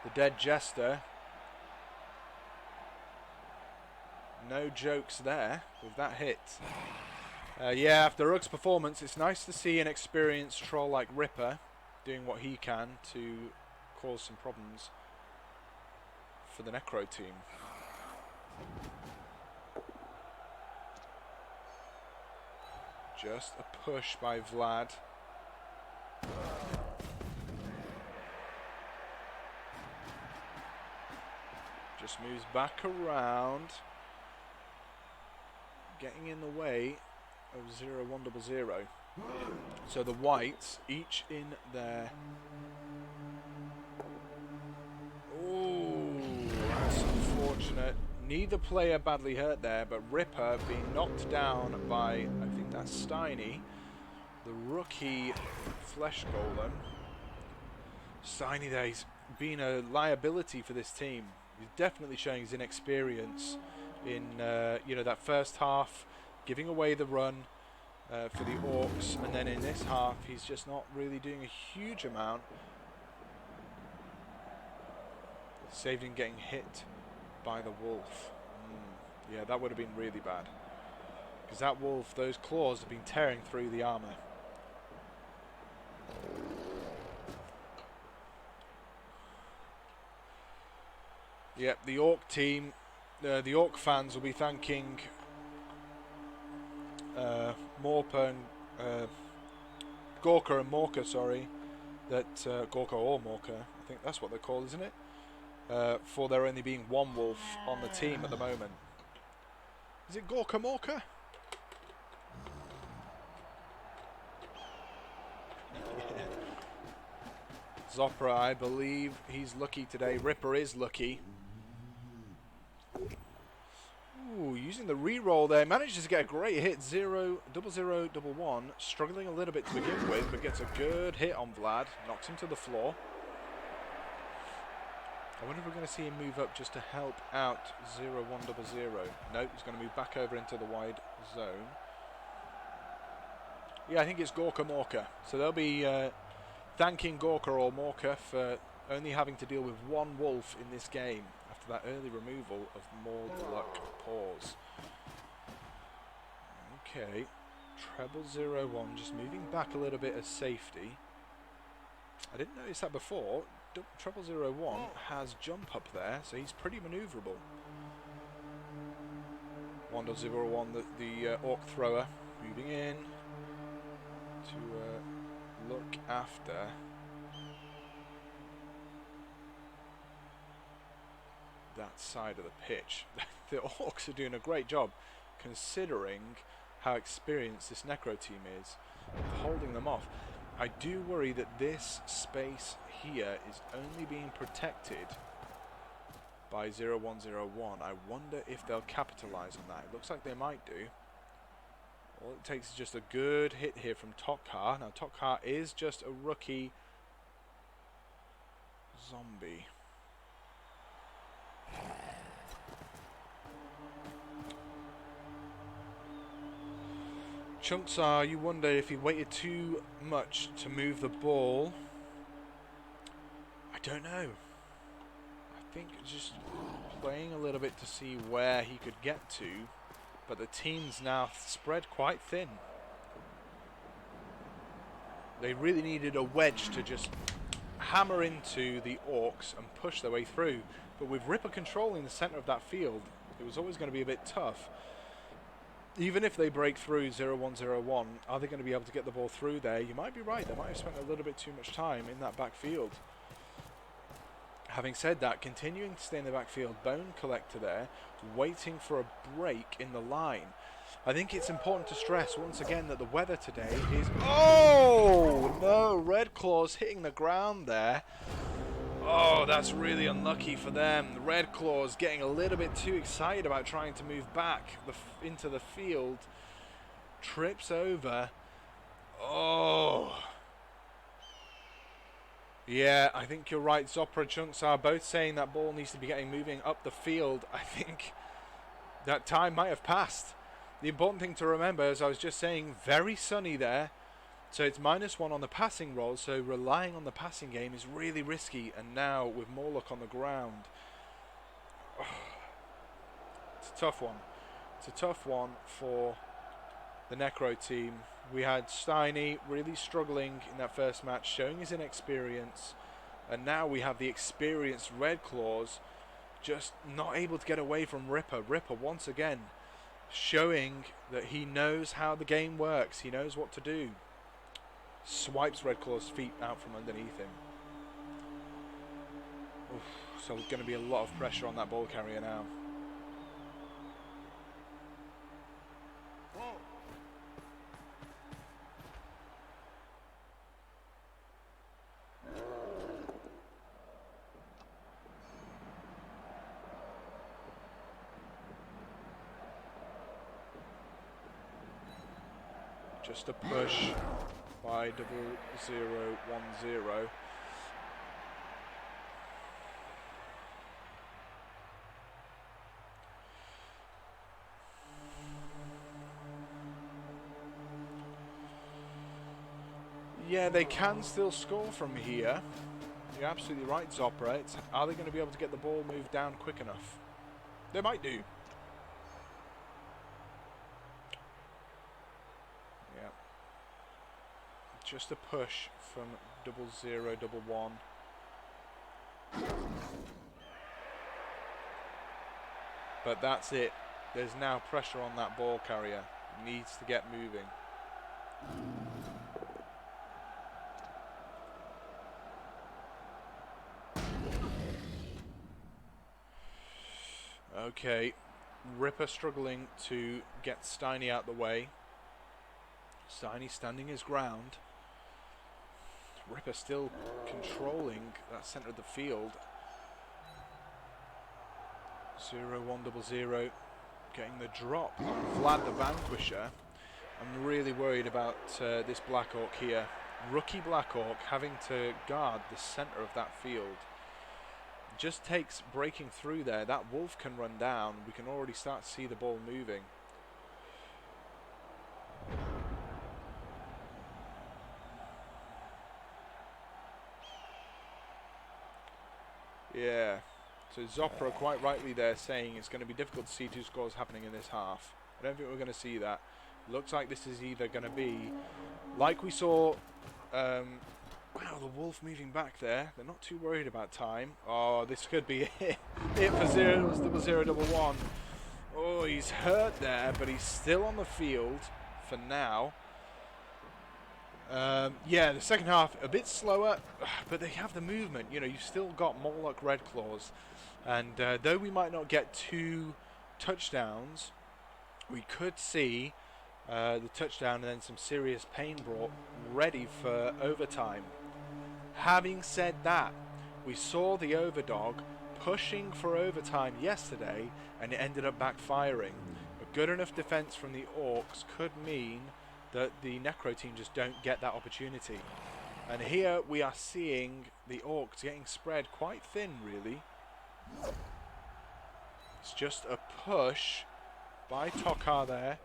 the dead jester. No jokes there with that hit. Yeah, after Ugg's performance, it's nice to see an experienced troll like Ripper doing what he can to cause some problems for the Necro team. Just a push by Vlad. Just moves back around. Getting in the way of 0100. So the whites each in their... Oh, that's unfortunate. Neither player badly hurt there, but Ripper being knocked down by, I think that's Steiny, the rookie Flesh Golem. Steiny there, he's been a liability for this team. He's definitely showing his inexperience in you know, that first half, giving away the run for the Orcs, and then in this half he's just not really doing a huge amount. Saved him getting hit by the wolf. Yeah, that would have been really bad, because that wolf, those claws have been tearing through the armor. Yep, the Orc team, the Orc fans will be thanking Morpa and Gorka and Morka, sorry, that Gorka or Morka, I think that's what they're called, isn't it? For there only being one wolf on the team at the moment. Is it Gorka Morka? Zopra, I believe he's lucky today. Ripper is lucky. Ooh, using the re-roll there, manages to get a great hit. 0-0-1-1, struggling a little bit to begin with, but gets a good hit on Vlad, knocks him to the floor. I wonder if we're going to see him move up just to help out 0-1-0. Nope, he's going to move back over into the wide zone. Yeah, I think it's Gorka Morka. So they'll be thanking Gorka or Morka for only having to deal with one wolf in this game after that early removal of Mordluck Paws. Okay, treble 0-1, just moving back a little bit as safety. I didn't notice that before. Treble 0-1 has jump up there, so he's pretty manoeuvrable. 1-0-1, the Orc thrower moving in to look after that side of the pitch. The Orcs are doing a great job, considering how experienced this Necro team is, holding them off. I do worry that this space here is only being protected by 0-1-0-1. I wonder if they'll capitalise on that. It looks like they might do. All it takes is just a good hit here from Tokhar. Now Tokhar is just a rookie zombie. Chunks are, you wonder if he waited too much to move the ball. I don't know. I think just playing a little bit to see where he could get to, but the team's now spread quite thin. They really needed a wedge to just hammer into the Orcs and push their way through, but with Ripper controlling the centre of that field, it was always going to be a bit tough. Even if they break through 0-1-0-1, are they going to be able to get the ball through there? You might be right, they might have spent a little bit too much time in that backfield. Having said that, continuing to stay in the backfield, Bone Collector there, waiting for a break in the line. I think it's important to stress once again that the weather today is... Oh, no, Red Claws hitting the ground there. Oh, that's really unlucky for them. The Red Claws getting a little bit too excited about trying to move back into the field. Trips over. Oh. Yeah, I think you're right. Zopra and Chunks are both saying that ball needs to be moving up the field. I think that time might have passed. The important thing to remember, as I was just saying, very sunny there. So it's -1 on the passing roll, so relying on the passing game is really risky. And now with Morlock on the ground, it's a tough one. It's a tough one for the Necro team. We had Steiny really struggling in that first match, showing his inexperience. And now we have the experienced Red Claws just not able to get away from Ripper. Ripper once again showing that he knows how the game works. He knows what to do. Swipes Redclaw's feet out from underneath him. Oof, so there's going to be a lot of pressure on that ball carrier now. Just a push by 0010. Yeah, they can still score from here. You're absolutely right, Zopra. Are they going to be able to get the ball moved down quick enough? They might do. Yeah. Just a push from 0011. But that's it. There's now pressure on that ball carrier. It needs to get moving. Okay, Ripper struggling to get Steiny out the way. Steiny standing his ground. Ripper still controlling that centre of the field. 0100 getting the drop on Vlad the Vanquisher. I'm really worried about this Black Orc here. Rookie Black Orc having to guard the centre of that field. Just takes breaking through there. That wolf can run down. We can already start to see the ball moving. Yeah. So Zopra quite rightly there saying it's going to be difficult to see two scores happening in this half. I don't think we're going to see that. Looks like this is either going to be like we saw. Wow, the wolf moving back there. They're not too worried about time. Oh, this could be it. It for 0011. Oh, he's hurt there, but he's still on the field for now. Yeah, the second half a bit slower, but they have the movement. You know, you've still got Morlock Redclaws, and though we might not get 2 touchdowns, we could see the touchdown and then some serious pain brought ready for overtime. Having said that, we saw the Overdog pushing for overtime yesterday, and it ended up backfiring. A good enough defense from the Orcs could mean that the Necro team just don't get that opportunity. And here we are seeing the Orcs getting spread quite thin, really. It's just a push by Tokar there.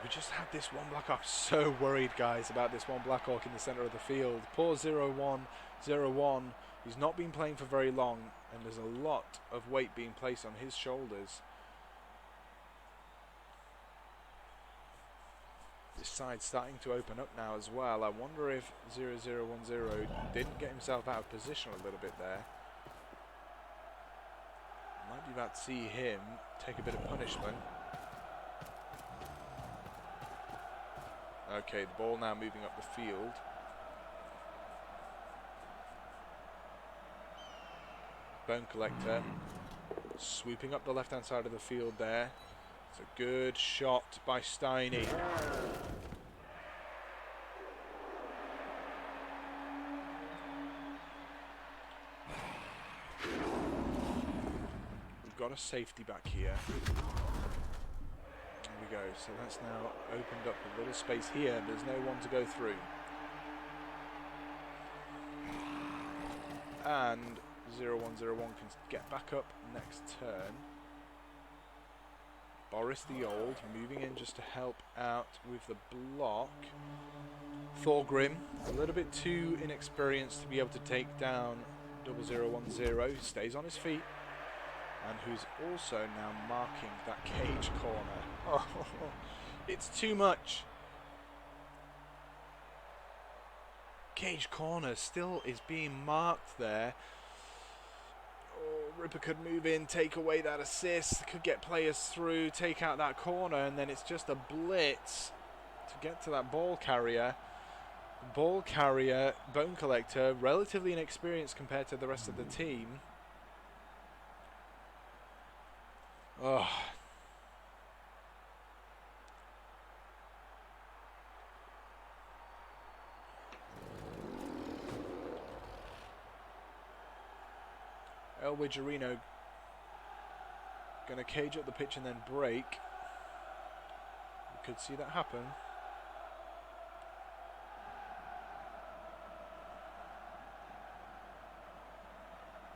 We just had this one Black Orc. So worried, guys, about this one Black Orc in the centre of the field. Poor 0101. He's not been playing for very long, and there's a lot of weight being placed on his shoulders. This side's starting to open up now as well. I wonder if 0010 didn't get himself out of position a little bit there. Might be about to see him take a bit of punishment. Okay, the ball now moving up the field. Bone Collector swooping up the left-hand side of the field there. It's a good shot by Steiny. We've got a safety back here. There we go. So that's now opened up a little space here. There's no one to go through. And 0101 can get back up next turn. Boris the Old moving in just to help out with the block. Thorgrim, a little bit too inexperienced to be able to take down 0010, who stays on his feet, and who's also now marking that cage corner. Oh, it's too much. Cage corner still is being marked there. Oh, Ripper could move in, take away that assist, could get players through, take out that corner, and then it's just a blitz to get to that ball carrier. Ball carrier, Bone Collector, relatively inexperienced compared to the rest of the team. Oh. Elwidgerino going to cage up the pitch and then break. We could see that happen.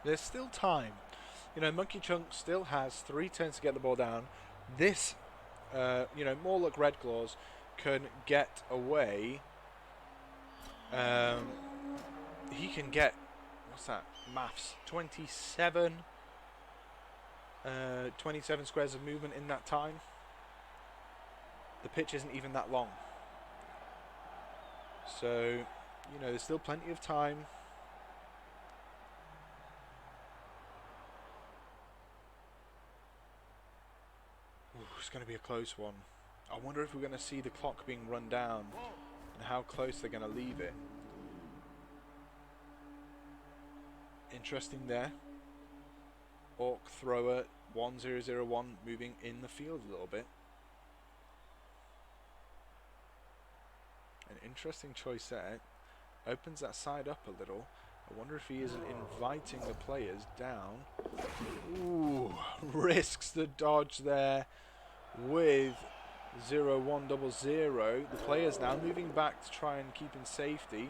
There's still time. You know, Monkey Chunk still has 3 turns to get the ball down. This, you know, Morlock Red Claws can get away. He can get, what's that? Maths. 27 squares of movement in that time. The pitch isn't even that long. So, you know, there's still plenty of time. Ooh, it's going to be a close one. I wonder if we're going to see the clock being run down and how close they're going to leave it. Interesting there. Orc thrower 1001 moving in the field a little bit. An interesting choice there. Opens that side up a little. I wonder if he isn't inviting the players down. Ooh, risks the dodge there with 0100. The players now moving back to try and keep in safety.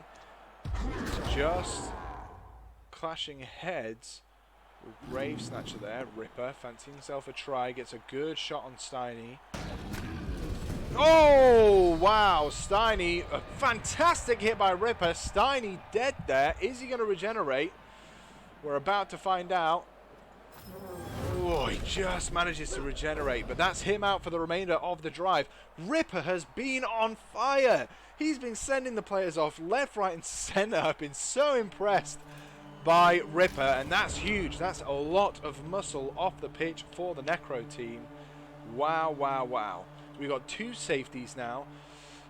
Just clashing heads with Grave Snatcher there. Ripper fancying himself a try, gets a good shot on Steiny. Oh wow, Steiny, a fantastic hit by Ripper. Steiny dead there. Is he going to regenerate? We're about to find out. Oh, he just manages to regenerate, but that's him out for the remainder of the drive. Ripper has been on fire. He's been sending the players off left, right and centre. I've been so impressed by Ripper, and that's huge. That's a lot of muscle off the pitch for the Necro team. Wow, wow, wow. So we've got 2 safeties now,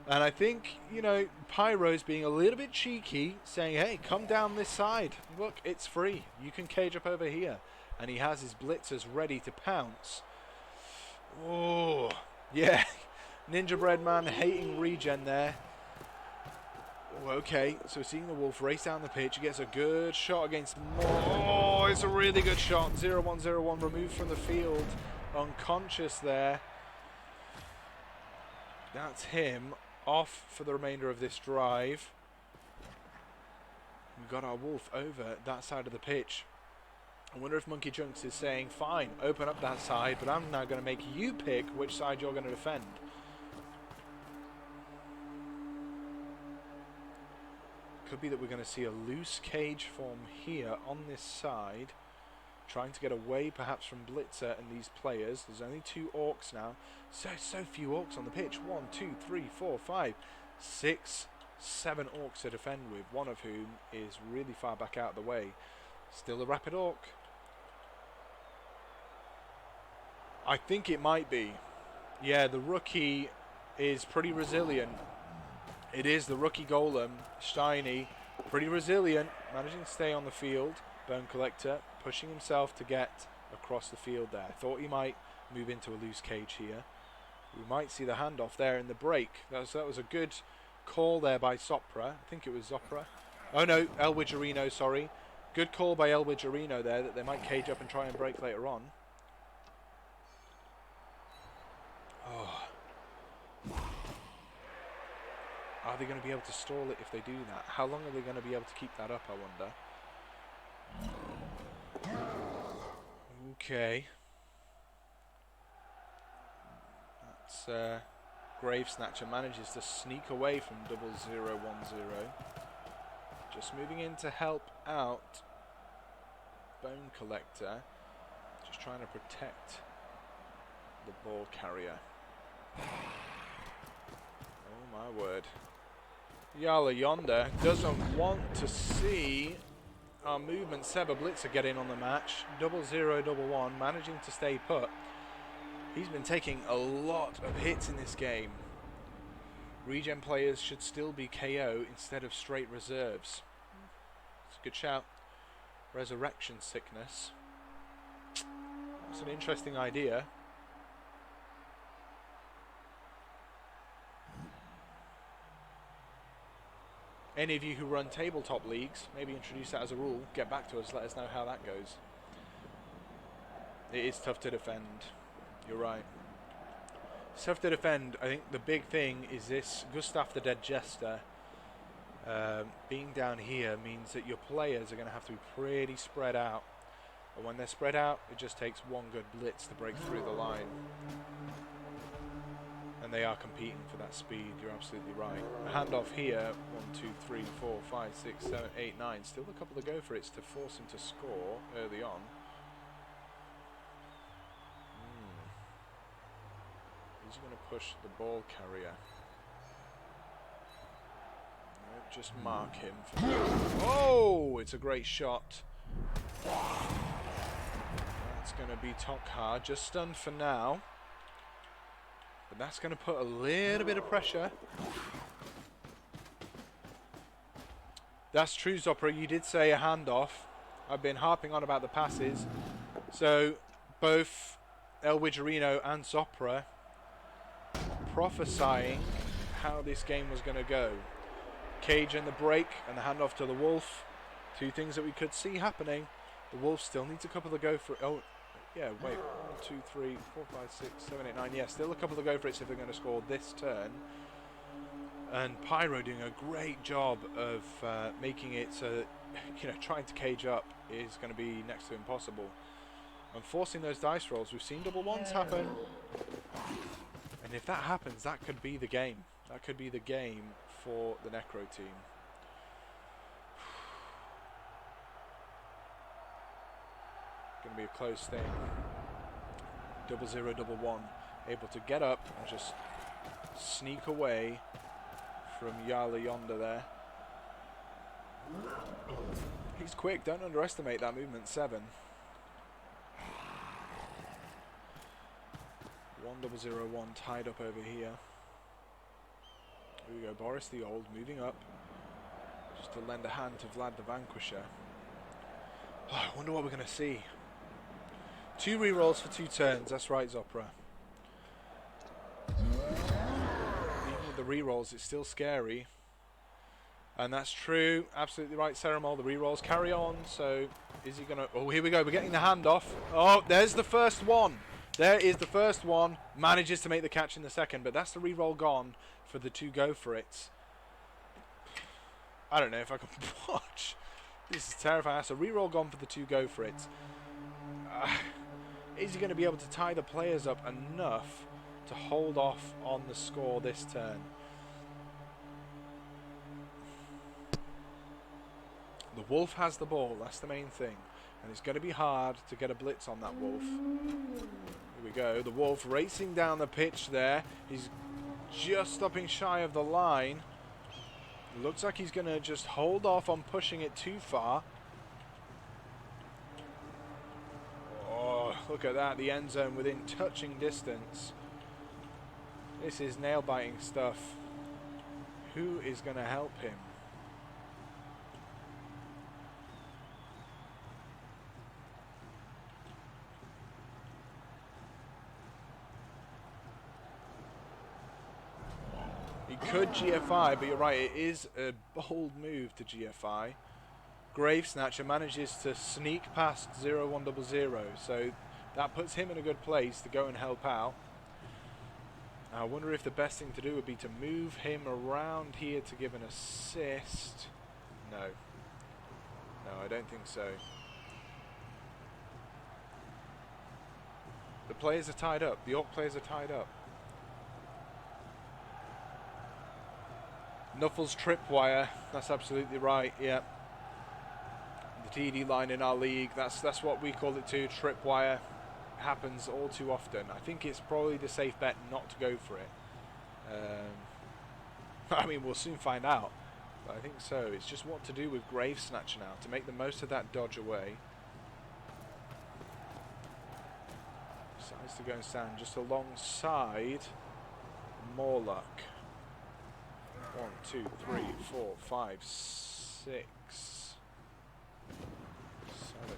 and I think, you know, Pyro's being a little bit cheeky, saying, hey, come down this side. Look, it's free. You can cage up over here. And he has his blitzers ready to pounce. Oh, yeah. Ninja Bread Man hating regen there. Oh, okay, so seeing the Wolf race down the pitch. He gets a good shot against Oh, it's a really good shot. 0101 removed from the field. Unconscious there. That's him off for the remainder of this drive. We've got our Wolf over that side of the pitch. I wonder if Monkey Chunks is saying, fine, open up that side, but I'm now going to make you pick which side you're going to defend. Could be that we're going to see a loose cage form here on this side, trying to get away perhaps from Blitzer and these players. There's only 2 orcs now. So few orcs on the pitch. 1, 2, 3, 4, 5, 6, 7 orcs to defend with, one of whom is really far back out of the way. Still a rapid orc. I think it might be. Yeah, the rookie is pretty resilient. It is the rookie golem, Shiny, pretty resilient, managing to stay on the field. Bone Collector pushing himself to get across the field there. Thought he might move into a loose cage here. We might see the handoff there in the break. That was a good call there by Sopra. I think it was Zopra. Oh no, Elwidgerino, sorry. Good call by Elwidgerino there that they might cage up and try and break later on. Oh. Are they going to be able to stall it if they do that? How long are they going to be able to keep that up, I wonder? Okay. That's Grave Snatcher manages to sneak away from 0010. Just moving in to help out Bone Collector. Just trying to protect the ball carrier. Oh my word. Yala Yonder doesn't want to see our movement Seba Blitzer get in on the match. 0011 managing to stay put. He's been taking a lot of hits in this game. Regen players should still be KO instead of straight reserves. It's a good shout. Resurrection sickness. That's an interesting idea. Any of you who run tabletop leagues, maybe introduce that as a rule. Get back to us, let us know how that goes. It is tough to defend. You're right. It's tough to defend. I think the big thing is this Gustav the Dead Jester being down here means that your players are going to have to be pretty spread out. And when they're spread out, it just takes one good blitz to break through the line. And they are competing for that speed, you're absolutely right. A handoff here, 1, 2, 3, 4, 5, 6, 7, 8, 9. Still a couple to go for it to force him to score early on. He's going to push the ball carrier. No, just mark him. Oh, it's a great shot. That's going to be Tokhar, just stunned for now. But that's going to put a little bit of pressure. That's true, Zopra. You did say a handoff. I've been harping on about the passes. So both El Widgerino and Zopra prophesying how this game was going to go. Cage and the break and the handoff to the Wolf. Two things that we could see happening. The Wolf still needs a couple to go for it. Oh, yeah, wait. 1, 2, 3, 4, 5, 6, 7, 8, 9. Yeah, still a couple to go for it if they're going to score this turn. And Pyro doing a great job of making it so that, you know, trying to cage up is going to be next to impossible. And forcing those dice rolls. We've seen double ones happen. And if that happens, that could be the game. That could be the game for the Necro team. Going to be a close thing. 0011 able to get up and just sneak away from Yala yonder there. He's quick, don't underestimate that movement 7. 1001 tied up over here. Here we go, Boris the Old moving up just to lend a hand to Vlad the Vanquisher. Oh, I wonder what we're going to see. 2 rerolls for 2 turns, that's right, Zopra. Even with the rerolls, it's still scary. And that's true, absolutely right, Ceramol. The rerolls carry on, so is he going to... Oh, here we go, we're getting the handoff. Oh, there's the first one. There is the first one. Manages to make the catch in the second, but that's the reroll gone for the 2 go for it. I don't know if I can watch. This is terrifying. That's a reroll gone for the 2 go for it. Is he going to be able to tie the players up enough to hold off on the score this turn? The Wolf has the ball, that's the main thing. And it's going to be hard to get a blitz on that Wolf. Here we go, the Wolf racing down the pitch there. He's just stopping shy of the line. Looks like he's going to just hold off on pushing it too far. Oh, look at that, the end zone within touching distance. This is nail-biting stuff. Who is going to help him? He could GFI, but you're right, it is a bold move to GFI. Grave Snatcher manages to sneak past 0100, so that puts him in a good place to go and help out. I wonder if the best thing to do would be to move him around here to give an assist. No. No, I don't think so. The players are tied up. The Orc players are tied up. Nuffles tripwire. That's absolutely right. Yeah. The TD line in our league. That's what we call it too. Tripwire. Happens all too often. I think it's probably the safe bet not to go for it. I mean, we'll soon find out. But I think so. It's just what to do with Grave Snatcher now, to make the most of that dodge away. Decides to go and stand just alongside Morlock. 1, 2, 3, 4, 5, 6, 7.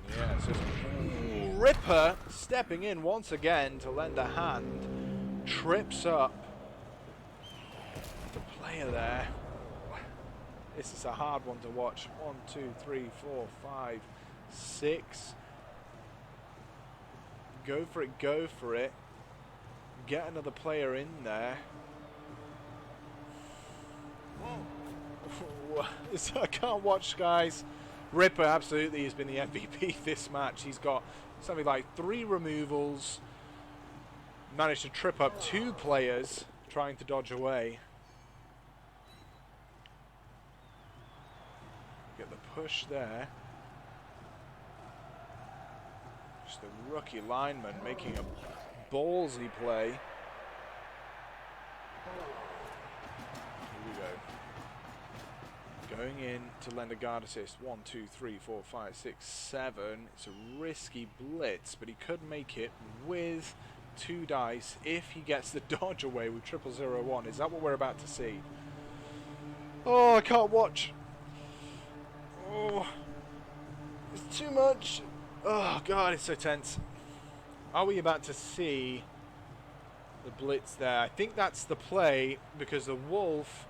Yeah, so it's Ripper stepping in once again to lend a hand. Trips up the player there. This is a hard one to watch. 1, 2, 3, 4, 5, 6. Go for it, go for it. Get another player in there. I can't watch, guys. Ripper absolutely has been the MVP this match. He's got something like 3 removals. Managed to trip up 2 players trying to dodge away. Get the push there. Just the rookie lineman making a ballsy play. Here we go. Going in to lend a guard assist. 1, 2, 3, 4, 5, 6, 7. It's a risky blitz, but he could make it with 2 dice if he gets the dodge away with 0001. Is that what we're about to see? Oh, I can't watch. Oh, it's too much. Oh god, it's so tense. Are we about to see the blitz there? I think that's the play, because the wolf,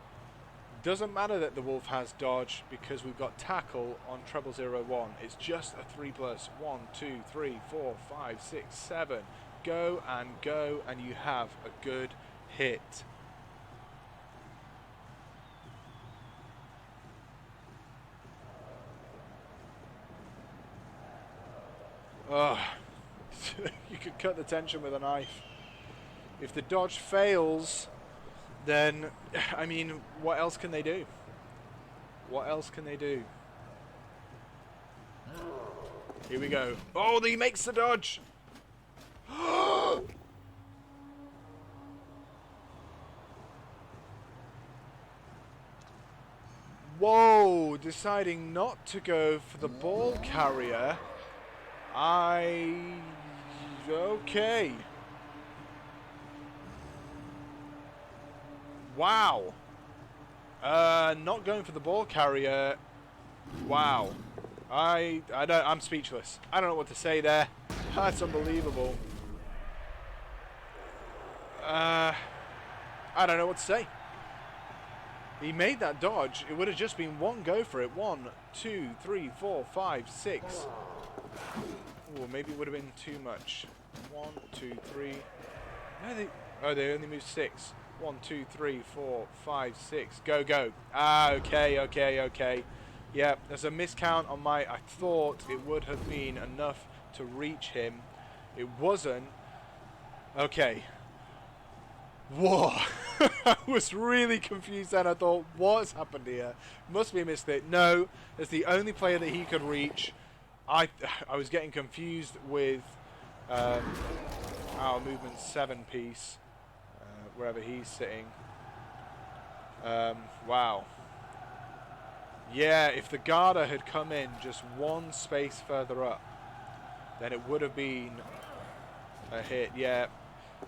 doesn't matter that the wolf has dodge because we've got tackle on 0001. It's just a 3+. 1, 2, 3, 4, 5, 6, 7. Go, and you have a good hit. Oh, you could cut the tension with a knife. If the dodge fails, then, I mean, what else can they do? What else can they do? Here we go. Oh, he makes the dodge! Whoa, deciding not to go for the ball carrier. Okay. Wow. Not going for the ball carrier. Wow. I'm speechless. I don't know what to say there. That's unbelievable. I don't know what to say. He made that dodge. It would have just been 1 go for it. 1, 2, 3, 4, 5, 6. Oh, maybe it would have been too much. 1, 2, 3. No, they only moved 6. 1, 2, 3, 4, 5, 6. Go, go. Ah, okay. Yeah, there's a miscount on my... I thought it would have been enough to reach him. It wasn't. Okay. Whoa. I was really confused then. I thought, what's happened here? Must be a mistake. No, it's the only player that he could reach. I was getting confused with our movement 7 piece, wherever he's sitting. Wow. Yeah, if the Garda had come in just 1 space further up, then it would have been a hit. Yeah,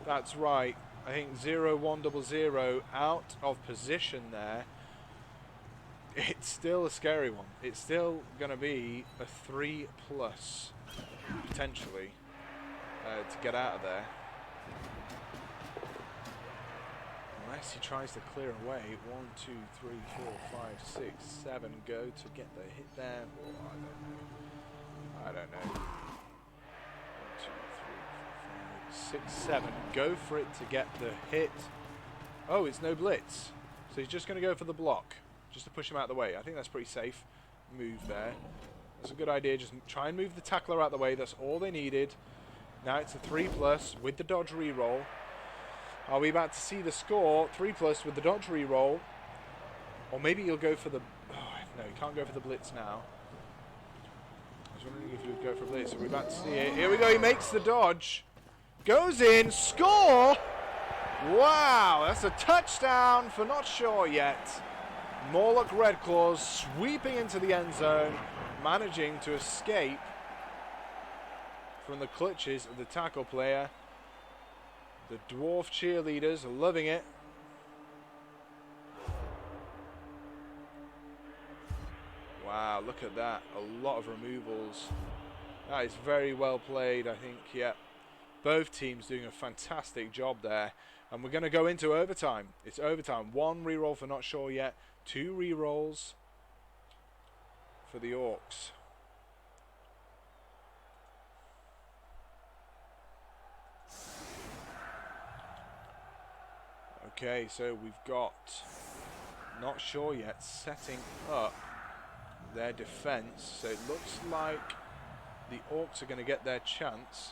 that's right. I think 0100 out of position there. It's still a scary one. It's still going to be a 3+, potentially, to get out of there. Unless he tries to clear away. 1, 2, 3, 4, 5, 6, 7. Go to get the hit there. Oh, I don't know. 1, 2, 3, 4, 5, 6, 7. Go for it to get the hit. Oh, it's no blitz. So he's just going to go for the block. Just to push him out of the way. I think that's pretty safe move there. That's a good idea. Just try and move the tackler out of the way. That's all they needed. Now it's a 3+ with the dodge reroll. Are we about to see the score? 3+ with the dodge reroll. Or maybe he'll go for the... Oh, no, he can't go for the blitz now. I was wondering if he would go for a blitz. Are we about to see it? Here we go. He makes the dodge. Goes in. Score! Wow, that's a touchdown for not sure yet. Morlock Redclaws sweeping into the end zone, managing to escape from the clutches of the tackle player. The dwarf cheerleaders are loving it. Wow, look at that. A lot of removals. That is very well played, I think. Yeah, both teams doing a fantastic job there. And we're going to go into overtime. It's overtime. 1 reroll for not sure yet. 2 rerolls for the Orcs. Okay, so we've got not sure yet setting up their defense. So it looks like the Orcs are going to get their chance.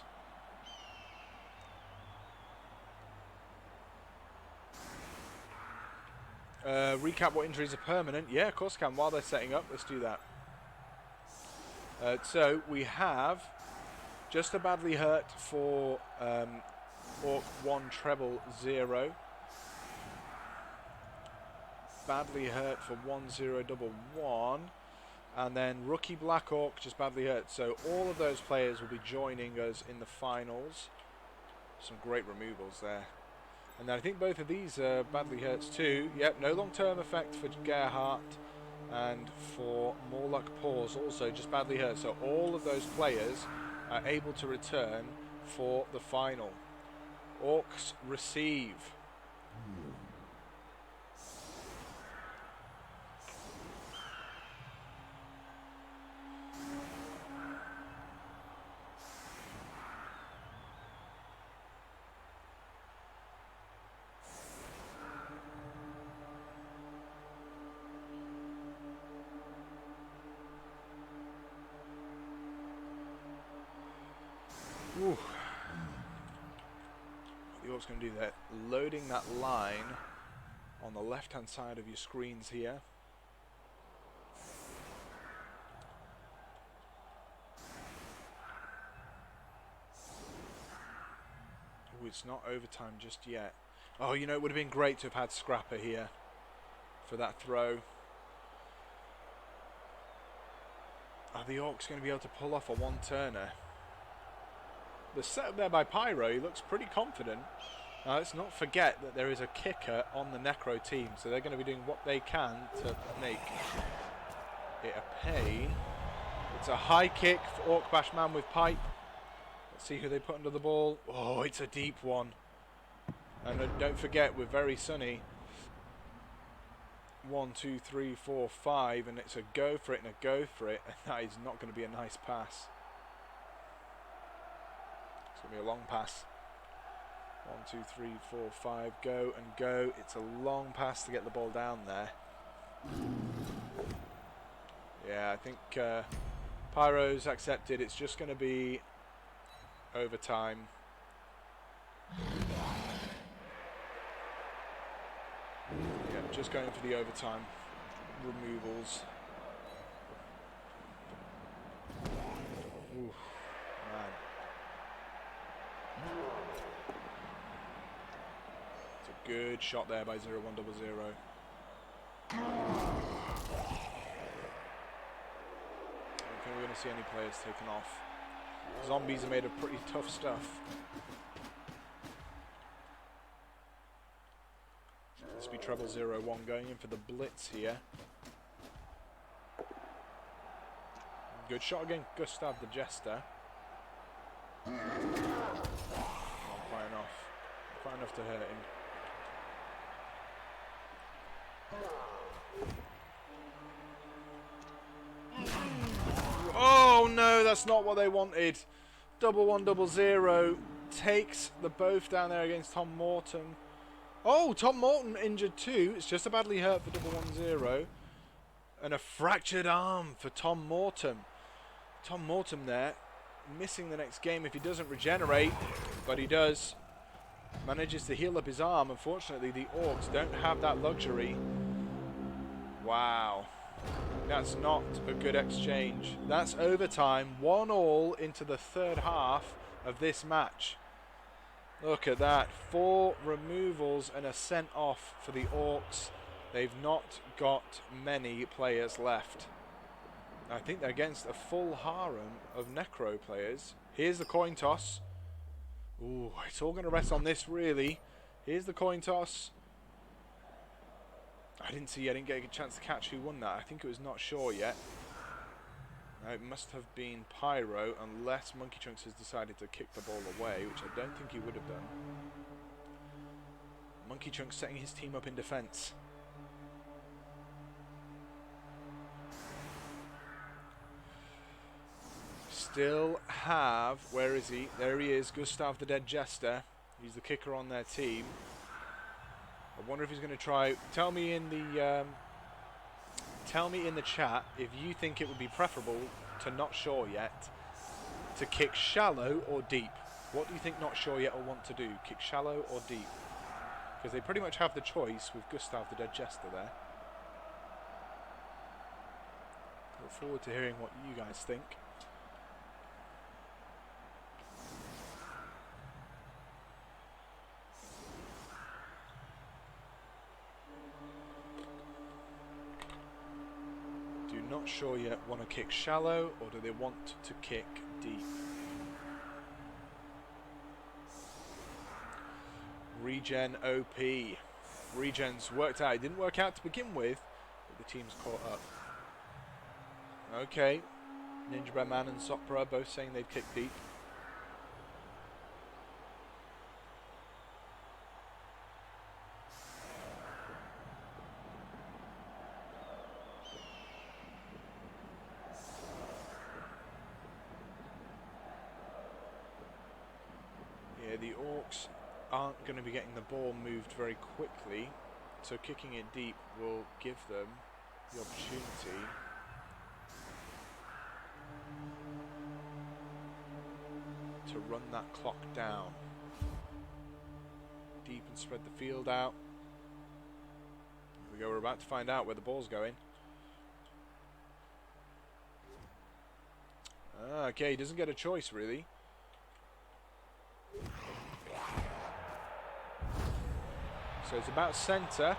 Recap what injuries are permanent. Yeah, of course I can. While they're setting up, let's do that. So we have just a badly hurt for Orc 1 treble 0. Badly hurt for 1011. And then rookie Black Orc just badly hurt. So all of those players will be joining us in the finals. Some great removals there. And then I think both of these are badly hurts too. Yep, no long-term effect for Gerhardt. And for Morlock Paws also just badly hurt. So all of those players are able to return for the final. Orcs receive. Ooh. The Orcs going to do that. Loading that line on the left-hand side of your screens here. Oh, it's not overtime just yet. Oh, you know, it would have been great to have had Scrapper here for that throw. Are the Orcs going to be able to pull off a one-turner? The setup there by Pyro, he looks pretty confident. Let's not forget that there is a kicker on the Necro team, so they're going to be doing what they can to make it a pain. It's a high kick for Awk Bash Man with pipe. Let's see who they put under the ball. Oh, it's a deep one. And don't forget, we're very sunny. 1, 2, 3, 4, 5, and it's a go for it and a go for it, and that is not going to be a nice pass. It's going to be a long pass. 1, 2, 3, 4, 5, go and go. It's a long pass to get the ball down there. Yeah, I think Pyro's accepted. It's just going to be overtime. Yeah, just going for the overtime removals. Ooh, man. It's a good shot there by 0100. I don't think we're going to see any players taken off. Zombies are made of pretty tough stuff. This will be treble 01 going in for the blitz here. Good shot again, Gustav the Jester. Not quite enough. Not quite enough to hurt him. Oh no, that's not what they wanted. 1100 takes the both down there against Tom Morton. Oh, Tom Morton injured too. It's just a badly hurt for 110. And a fractured arm for Tom Morton. Tom Morton there, missing the next game if he doesn't regenerate. But he does. Manages to heal up his arm. Unfortunately, the Orcs don't have that luxury. Wow. That's not a good exchange. That's overtime. 1-1 into the third half of this match. Look at that. 4 removals and a sent off for the Orcs. They've not got many players left. I think they're against a full harem of Necro players. Here's the coin toss. Ooh, it's all going to rest on this, really. Here's the coin toss. I didn't get a chance to catch who won that. I think it was Not Sure Yet. It must have been Pyro, unless Monkey Chunks has decided to kick the ball away, which I don't think he would have done. Monkey Chunks setting his team up in defense. Still have, where is he? There he is, Gustav the Dead Jester. He's the kicker on their team. I wonder if he's going to try. Tell me in the chat if you think it would be preferable to Not Sure Yet to kick shallow or deep. What do you think Not Sure Yet will want to do? Kick shallow or deep? Because they pretty much have the choice with Gustav the Dead Jester there. Look forward to hearing what you guys think. Not Sure Yet want to kick shallow, or do they want to kick deep? Regen OP. Regen's worked out. It didn't work out to begin with, but the team's caught up. Okay. Ninja Man and Sopra both saying they'd kick deep. The Orcs aren't going to be getting the ball moved very quickly, so kicking it deep will give them the opportunity to run that clock down. Deep and spread the field out. Here we go, we're about to find out where the ball's going. Okay, he doesn't get a choice really. So it's about centre.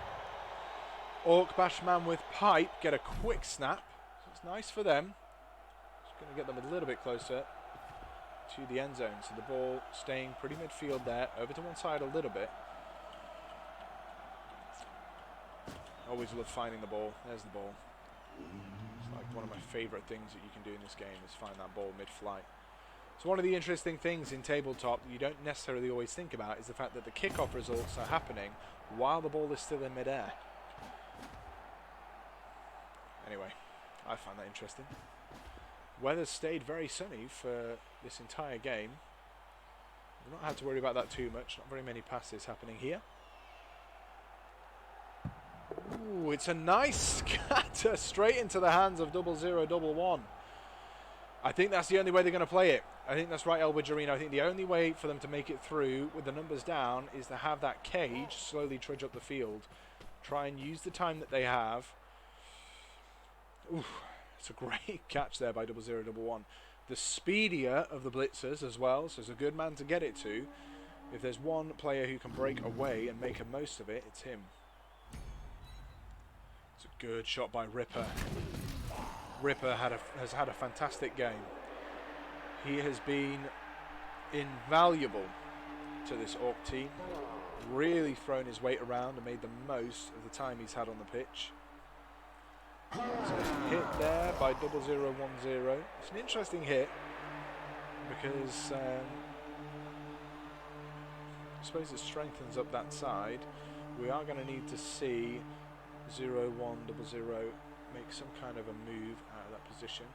Awk Bash Man with pipe, get a quick snap. So it's nice for them. It's going to get them a little bit closer to the end zone. So the ball staying pretty midfield there, over to one side a little bit. Always love finding the ball. There's the ball. It's like one of my favourite things that you can do in this game is find that ball mid-flight. So one of the interesting things in tabletop that you don't necessarily always think about is the fact that the kickoff results are happening while the ball is still in midair. Anyway, I find that interesting. Weather's stayed very sunny for this entire game. We've not had to worry about that too much. Not very many passes happening here. Ooh, it's a nice scatter straight into the hands of 0011. I think that's the only way they're going to play it. I think that's right, Elwood-Jarino. I think the only way for them to make it through with the numbers down is to have that cage slowly trudge up the field. Try and use the time that they have. Ooh, it's a great catch there by 0011. The speedier of the blitzers as well, so it's a good man to get it to. If there's one player who can break away and make a most of it, it's him. It's a good shot by Ripper. Ripper has had a fantastic game. He has been invaluable to this Orc team. Really thrown his weight around and made the most of the time he's had on the pitch. So hit there by 0010. It's an interesting hit because I suppose it strengthens up that side. We are going to need to see 0100 make some kind of a move out of that position.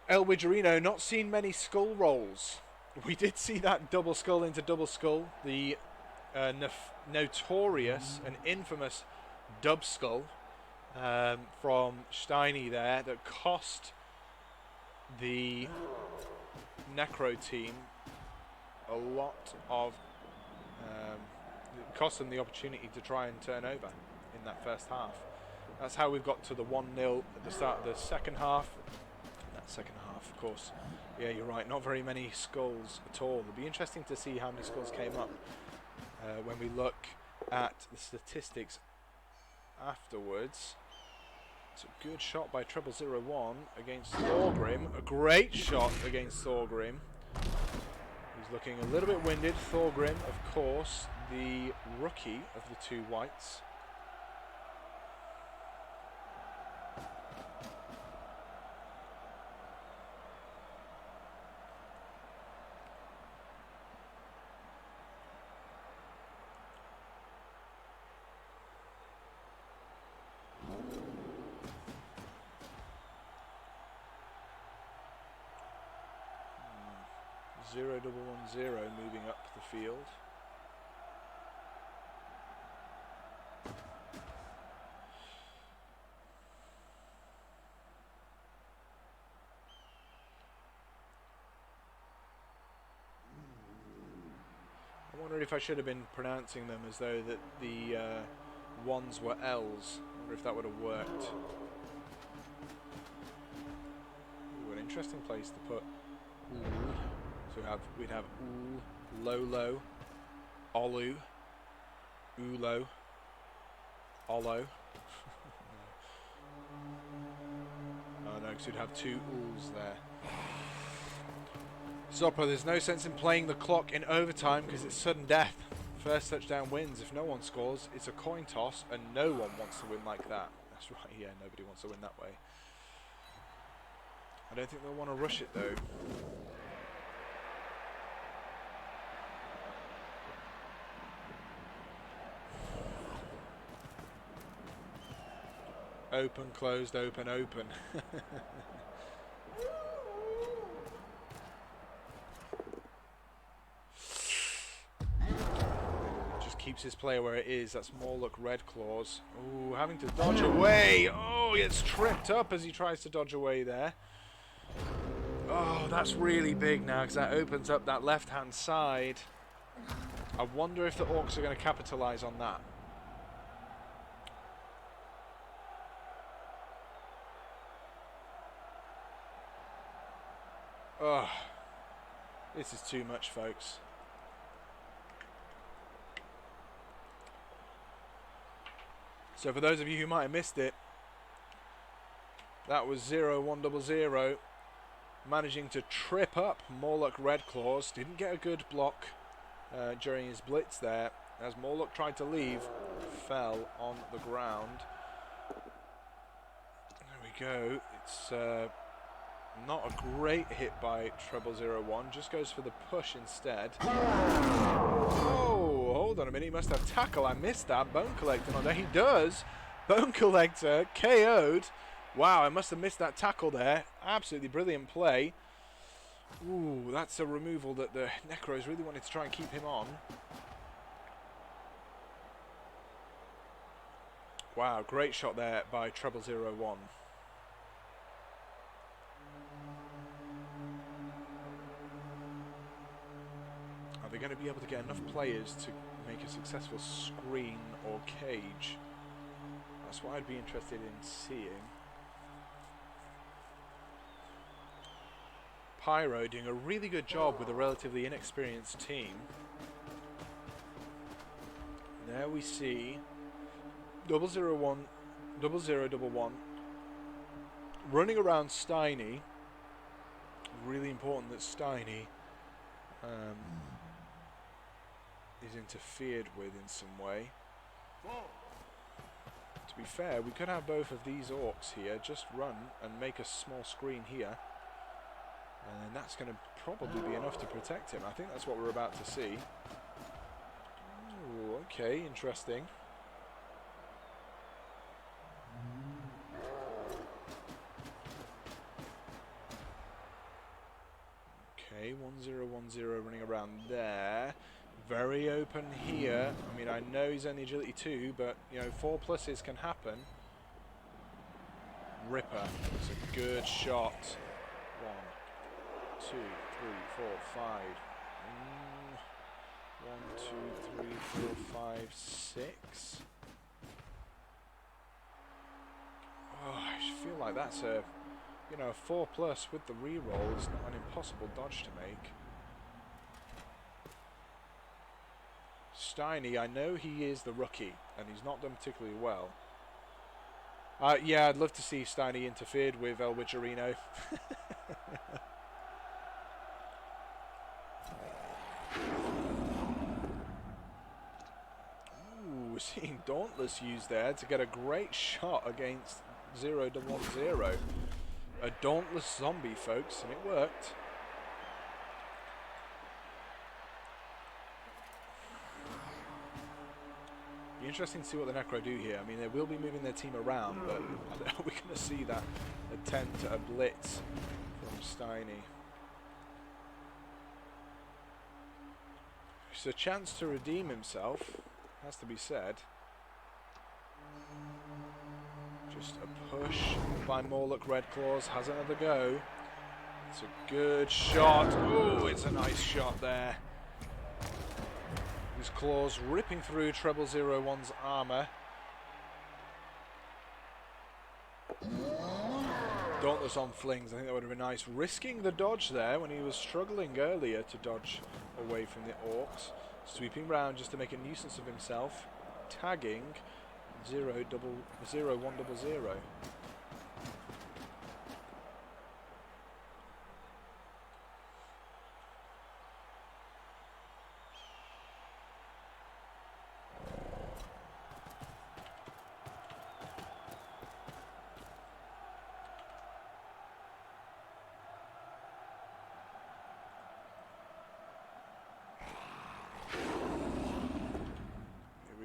Elwood-Jarino not seen many skull rolls. We did see that double skull into double skull, the notorious and infamous dub skull from Steiny there that cost the Necro team a lot of it cost them the opportunity to try and turn over in that first half. That's how we've got to the 1-0 at the start of the second half. That second half, of course. Yeah, you're right, not very many skulls at all. It'll be interesting to see how many skulls came up when we look at the statistics afterwards. It's a good shot by TRBBL against Thorgrim. A great shot against Thorgrim. He's looking a little bit winded. Thorgrim, of course, the rookie of the two whites. Zero 1-1-0 moving up the field. I wondered if I should have been pronouncing them as though that the ones were L's. I wonder if that would have worked. Ooh, an interesting place to put. So we'd have Ool, Lolo, Olu, Ulo, Olo. Oh no, because we'd have two Ools there. Zoppa, there's no sense in playing the clock in overtime because it's sudden death. First touchdown wins. If no one scores, it's a coin toss, and no one wants to win like that. That's right, yeah, nobody wants to win that way. I don't think they'll want to rush it though. Open, closed, open, open. Just keeps his player where it is. That's more look red claws. Ooh, having to dodge away. Oh, he gets tripped up as he tries to dodge away there. Oh, that's really big now because that opens up that left-hand side. I wonder if the Orcs are going to capitalise on that. Oh, this is too much, folks. So for those of you who might have missed it, that was 0-1-0-0, managing to trip up Morlock Red Claws. Didn't get a good block during his blitz there, as Morlock tried to leave, fell on the ground. There we go. It's not a great hit by TRBBL, just goes for the push instead. Oh, hold on a minute, he must have tackle. I missed that. Bone Collector on there. He does. Bone Collector KO'd. Wow, I must have missed that tackle there. Absolutely brilliant play. Ooh, that's a removal that the Necros really wanted to try and keep him on. Wow, great shot there by TRBBL. Are they going to be able to get enough players to make a successful screen or cage? That's what I'd be interested in seeing. Pyro doing a really good job with a relatively inexperienced team. There we see 0-0-1, 0-0-1 running around Steiny. Really important that Steiny is interfered with in some way. To be fair, we could have both of these Orcs here just run and make a small screen here, and that's going to probably be enough to protect him. I think that's what we're about to see. Ooh, okay, interesting. Okay, 1-0-1-0 running around there. Very open here. I mean, I know he's only agility 2, but, you know, 4 pluses can happen. Ripper. It's a good shot. 1, 2, 3, 4, 5. 1, 2, 3, 4, 5, 6. Oh, I just feel like that's a, you know, a 4 plus with the reroll is not an impossible dodge to make. Steiny, I know he is the rookie, and he's not done particularly well. Yeah, I'd love to see Steiny interfered with El Witcherino. Ooh, seeing Dauntless used there to get a great shot against 0110. A Dauntless zombie, folks, and it worked. Be interesting to see what the Necro do here. I mean, they will be moving their team around, but are we going to see that attempt at a blitz from Steiny? It's a chance to redeem himself, has to be said. Just a push by Morlock Redclaws, has another go. It's a good shot. Oh, it's a nice shot there. His claws ripping through TRBBL-01's armour. Dauntless on flings, I think that would have been nice. Risking the dodge there when he was struggling earlier to dodge away from the orcs. Sweeping round just to make a nuisance of himself. Tagging 0100.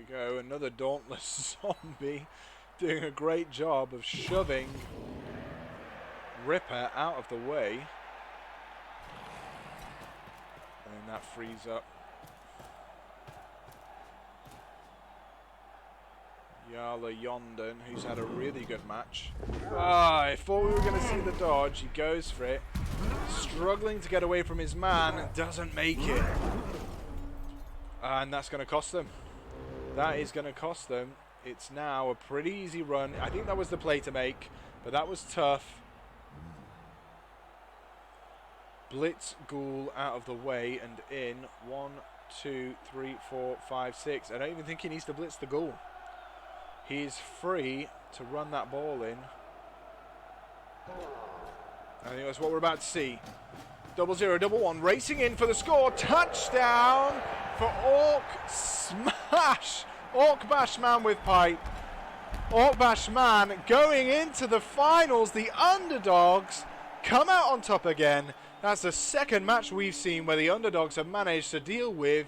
Go, another Dauntless zombie doing a great job of shoving Ripper out of the way, and that frees up Yala Yonden, who's had a really good match. I thought we were going to see the dodge. He goes for it, struggling to get away from his man, doesn't make it, and that's going to cost them. That is going to cost them. It's now a pretty easy run. I think that was the play to make, but that was tough. Blitz Ghoul out of the way and in. 1, 2, 3, 4, 5, 6. I don't even think he needs to blitz the Ghoul. He's free to run that ball in. I think that's what we're about to see. 0011 racing in for the score. Touchdown for Awk Smash. Awk Bash Man with pipe. Awk Bash Man going into the finals. The underdogs come out on top again. That's the second match we've seen where the underdogs have managed to deal with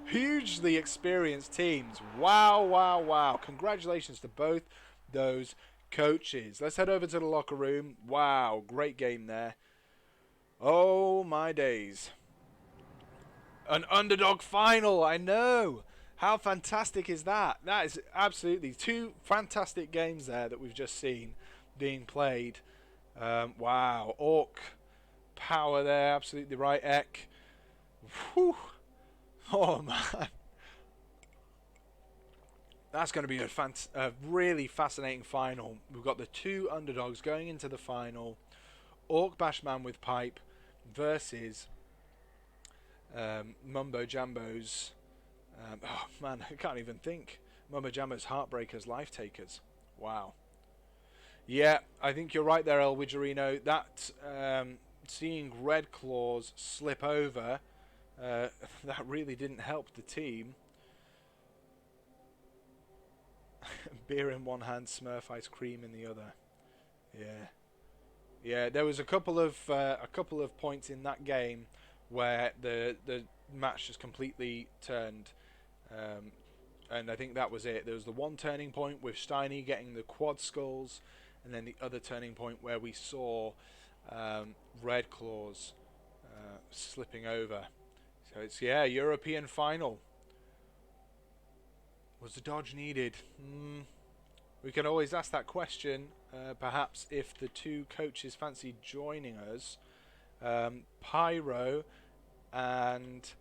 hugely experienced teams. Wow, wow, wow. Congratulations to both those coaches. Let's head over to the locker room. Wow, great game there. Oh my days. An underdog final, I know. How fantastic is that? That is absolutely two fantastic games there that we've just seen being played. Wow, Orc power there, absolutely right, Ek. Whew. Oh man. That's going to be a really fascinating final. We've got the two underdogs going into the final. Awk Bash Man with pipe versus Mumbo Jambo's oh man, I can't even think. Mumbo Jambo's Heartbreakers, Life Takers. Wow. Yeah, I think you're right there, El Witcherino. That seeing Red Claws slip over, that really didn't help the team. Beer in one hand, Smurf ice cream in the other. Yeah. Yeah, there was a couple of points in that game where the match just completely turned, and I think that was it. There was the one turning point with Steiny getting the quad skulls, and then the other turning point where we saw Red Claws slipping over. So it's, yeah, European final. Was the dodge needed? We can always ask that question. Perhaps if the two coaches fancy joining us, Pyro and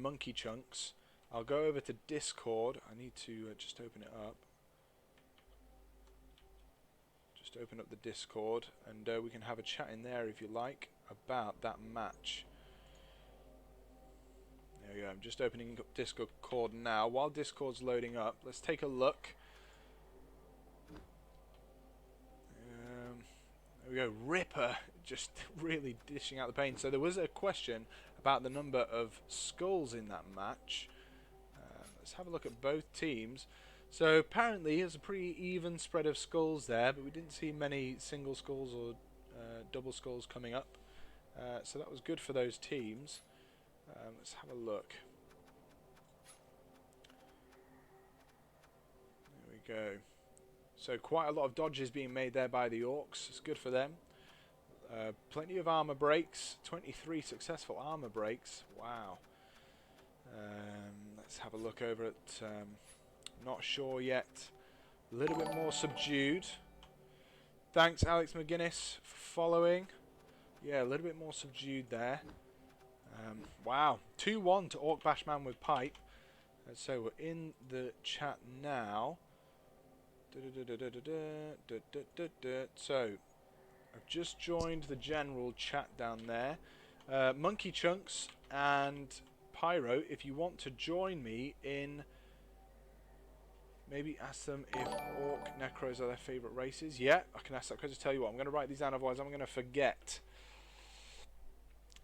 Monkey Chunks. I'll go over to Discord. I need to just open it up. Just open up the Discord, and we can have a chat in there if you like about that match. There we go. I'm just opening up Discord now. While Discord's loading up, let's take a look. There we go. Ripper just really dishing out the pain. So there was a question about the number of skulls in that match. Let's have a look at both teams. So apparently there's a pretty even spread of skulls there, but we didn't see many single skulls or double skulls coming up. So that was good for those teams. Let's have a look. There we go. So quite a lot of dodges being made there by the orcs. It's good for them. Plenty of armor breaks. 23 successful armor breaks. Wow. Let's have a look over at... not sure yet. A little bit more subdued. Thanks, Alex McGuinness, for following. Yeah, a little bit more subdued there. Wow. 2-1 to Awk Bash Man with pipe. So we're in the chat now. So, I've just joined the general chat down there. Monkey Chunks and Pyro, if you want to join me in... Maybe ask them if Orc Necros are their favourite races. Yeah, I can ask that question. Tell you what, I'm going to write these down, otherwise I'm going to forget.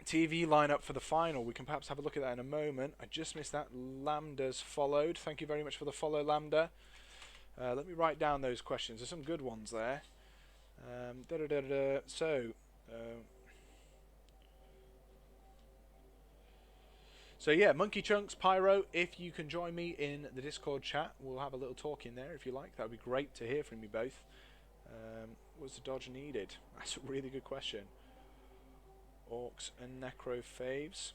TV lineup for the final. We can perhaps have a look at that in a moment. I just missed that. Lambda's followed. Thank you very much for the follow, Lambda. Let me write down those questions. There's some good ones there. So yeah, Monkey Chunks, Pyro, if you can join me in the Discord chat, we'll have a little talk in there if you like. That would be great to hear from you both. Was the dodge needed? That's a really good question. Orcs and Necro faves.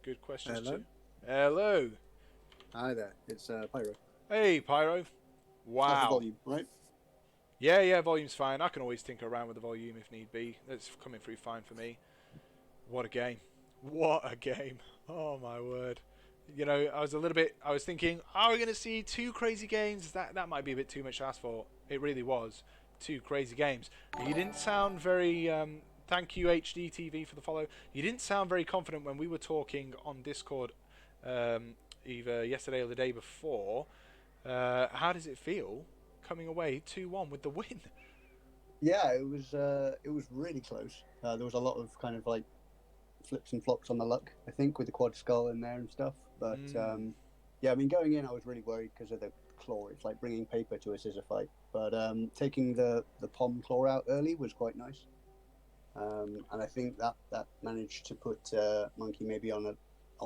Good questions too. Hello. Hi there, it's Pyro. Hey, Pyro. Wow. How's the volume, right? Yeah, volume's fine. I can always tinker around with the volume if need be. That's coming through fine for me. What a game. What a game. Oh my word. You know, I was thinking, are we going to see 2 crazy games? That might be a bit too much to ask for. It really was. 2 crazy games. You didn't sound very... thank you, HDTV, for the follow. You didn't sound very confident when we were talking on Discord either yesterday or the day before. How does it feel coming away 2-1 with the win? Yeah, it was really close. There was a lot of kind of like flips and flops on the luck, I think, with the quad skull in there and stuff. But yeah, I mean, going in, I was really worried because of the claw. It's like bringing paper to a scissor fight. But taking the pom claw out early was quite nice. And I think that managed to put Monkey maybe on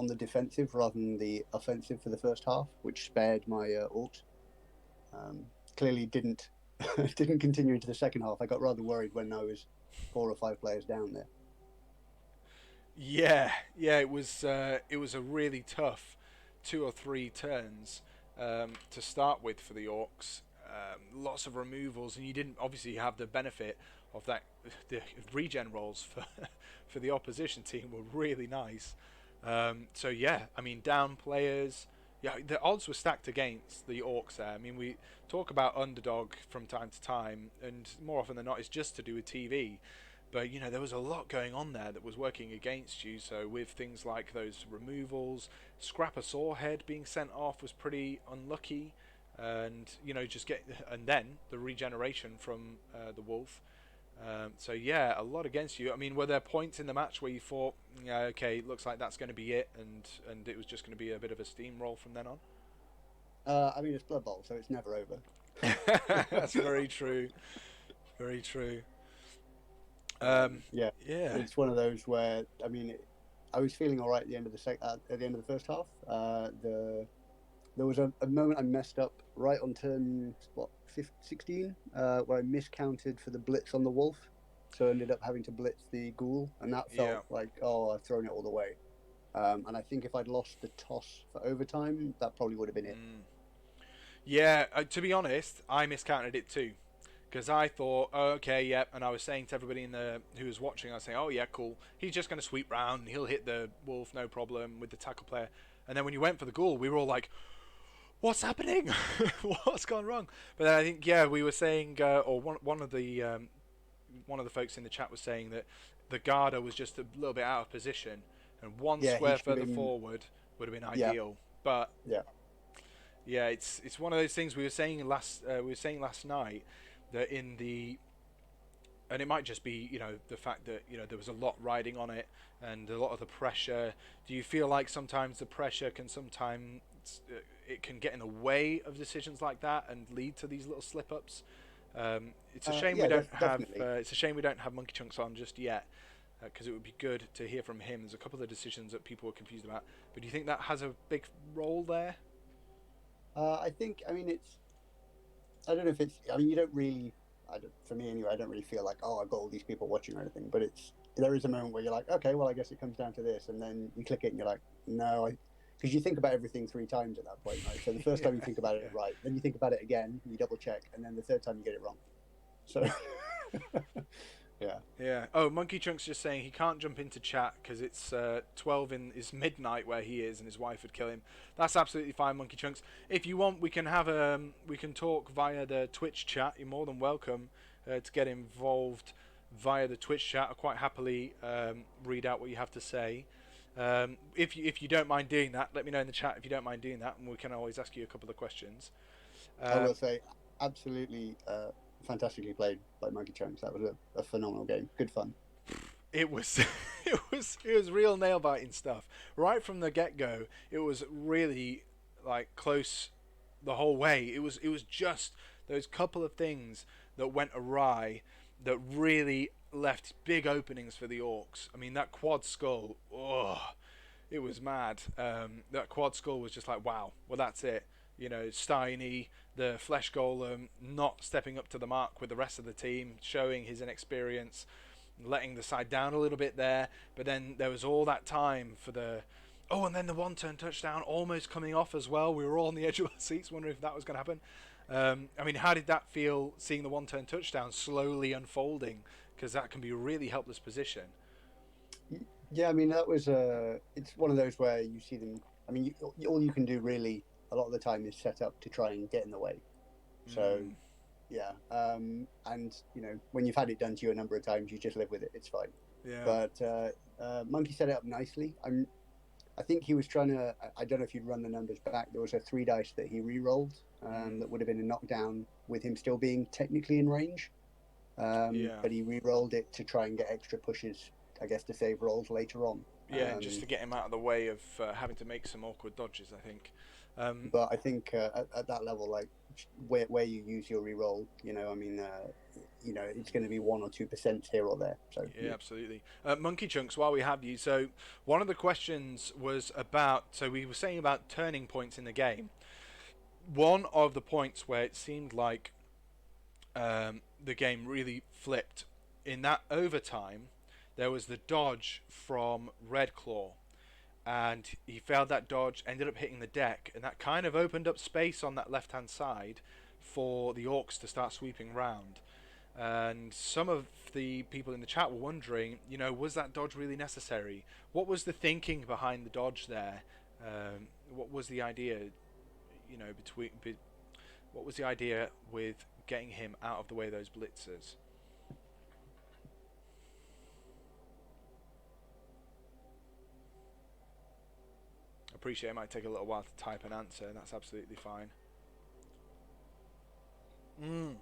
the defensive rather than the offensive for the first half, which spared my orcs. Clearly didn't continue into the second half. I got rather worried when I was 4 or 5 players down there. Yeah, it was a really tough 2 or 3 turns to start with for the orcs. Lots of removals, and you didn't obviously have the benefit of that. The regen rolls for the opposition team were really nice. So yeah, I mean, down players. Yeah, the odds were stacked against the orcs there. I mean, we talk about underdog from time to time, and more often than not, it's just to do with TV. But, you know, there was a lot going on there that was working against you. So with things like those removals, Scrapper Sawhead being sent off was pretty unlucky. And, you know, and then the regeneration from the wolf. So, yeah, a lot against you. I mean, were there points in the match where you thought, yeah, okay, looks like that's going to be it, and it was just going to be a bit of a steamroll from then on? I mean, it's Blood Bowl, so it's never over. That's very true. Very true. Yeah, it's one of those where, I mean, I was feeling all right at the end of the first half. There was a moment I messed up right on turn 16, where I miscounted for the blitz on the wolf, so I ended up having to blitz the ghoul, and that felt like, oh, I've thrown it all away. And I think if I'd lost the toss for overtime, that probably would have been it. Yeah, to be honest, I miscounted it too. Because I thought, oh, okay, yep, and I was saying to everybody who was watching, I was saying, oh yeah, cool, he's just going to sweep round, he'll hit the wolf, no problem, with the tackle player. And then when you went for the ghoul, we were all like, what's happening? What's gone wrong? But then I think, yeah, we were saying, or one of the folks in the chat was saying that the Garda was just a little bit out of position, and one square further forward would have been Yeah, ideal. But yeah, yeah, it's one of those things we were saying last night that in the and it might just be the fact that there was a lot riding on it and a lot of the pressure. Do you feel like sometimes the pressure can sometimes it can get in the way of decisions like that and lead to these little slip ups? It's a shame we yeah, don't have definitely. it's a shame we don't have Monkey Chunks on just yet, because it would be good to hear from him. There's a couple of decisions that people were confused about, but do you think that has a big role there? I think, I mean, I don't know if it's, I mean, you don't really, for me anyway, I don't really feel like, oh, I've got all these people watching or anything, but there is a moment where you're like, okay, well, I guess it comes down to this. And then you click it and you're like, no, because you think about everything three times at that point, right? So the first Yeah, time you think about it yeah. right, then you think about it again, you double check, and then the third time you get it wrong. So, yeah. Yeah. Oh, Monkey Chunk's just saying he can't jump into chat because it's 12 in is midnight where he is, and his wife would kill him. That's absolutely fine, Monkey Chunks. If you want, we can talk via the Twitch chat. You're more than welcome to get involved via the Twitch chat. I'll quite happily read out what you have to say. If you don't mind doing that, let me know in the chat if you don't mind doing that, and we can always ask you a couple of questions. I will Um, say, absolutely fantastically played by Monkey Chunks. That was a phenomenal game. Good fun. It was it was real nail biting stuff right from the get go. It was really like close the whole way. It was just those couple of things that went awry that really left big openings for the orcs. I mean, that quad skull, oh, it was mad. That quad skull was just like, wow. Well, that's it. Steiny, the flesh golem, not stepping up to the mark with the rest of the team, showing his inexperience, letting the side down a little bit there. But then there was all that time for the and then the one-turn touchdown almost coming off as well. We were all on the edge of our seats wondering if that was going to happen. I mean, how did that feel, seeing the one-turn touchdown slowly unfolding? Because that can be a really helpless position. Yeah, I mean, that was it's one of those where you see them. I mean, all you can do really a lot of the time is set up to try and get in the way. So, Mm, yeah, and when you've had it done to you a number of times, you just live with it. It's fine. yeah. But Monkey set it up nicely. I think he was trying to. I don't know if you'd run the numbers back. There was a three dice that he re-rolled Mm, that would have been a knockdown with him still being technically in range. yeah. But he re-rolled it to try and get extra pushes, I guess, to save rolls later on. Yeah, and just to get him out of the way of having to make some awkward dodges, I think. Um, But I think at that level, like where you use your re-roll, I mean, it's going to be 1 or 2% here or there. So yeah, absolutely. Monkey Chunks, while we have you, so one of the questions was about, so we were saying about turning points in the game. One of the points where it seemed like the game really flipped in that overtime, there was the dodge from Red Claw, and he failed that dodge, ended up hitting the deck, and that kind of opened up space on that left hand side for the orcs to start sweeping round. And some of the people in the chat were wondering, was that dodge really necessary? What was the thinking behind the dodge there? What was the idea? What was the idea with getting him out of the way of those blitzers? Appreciate it might take a little while to type an answer, and that's absolutely fine. Mm.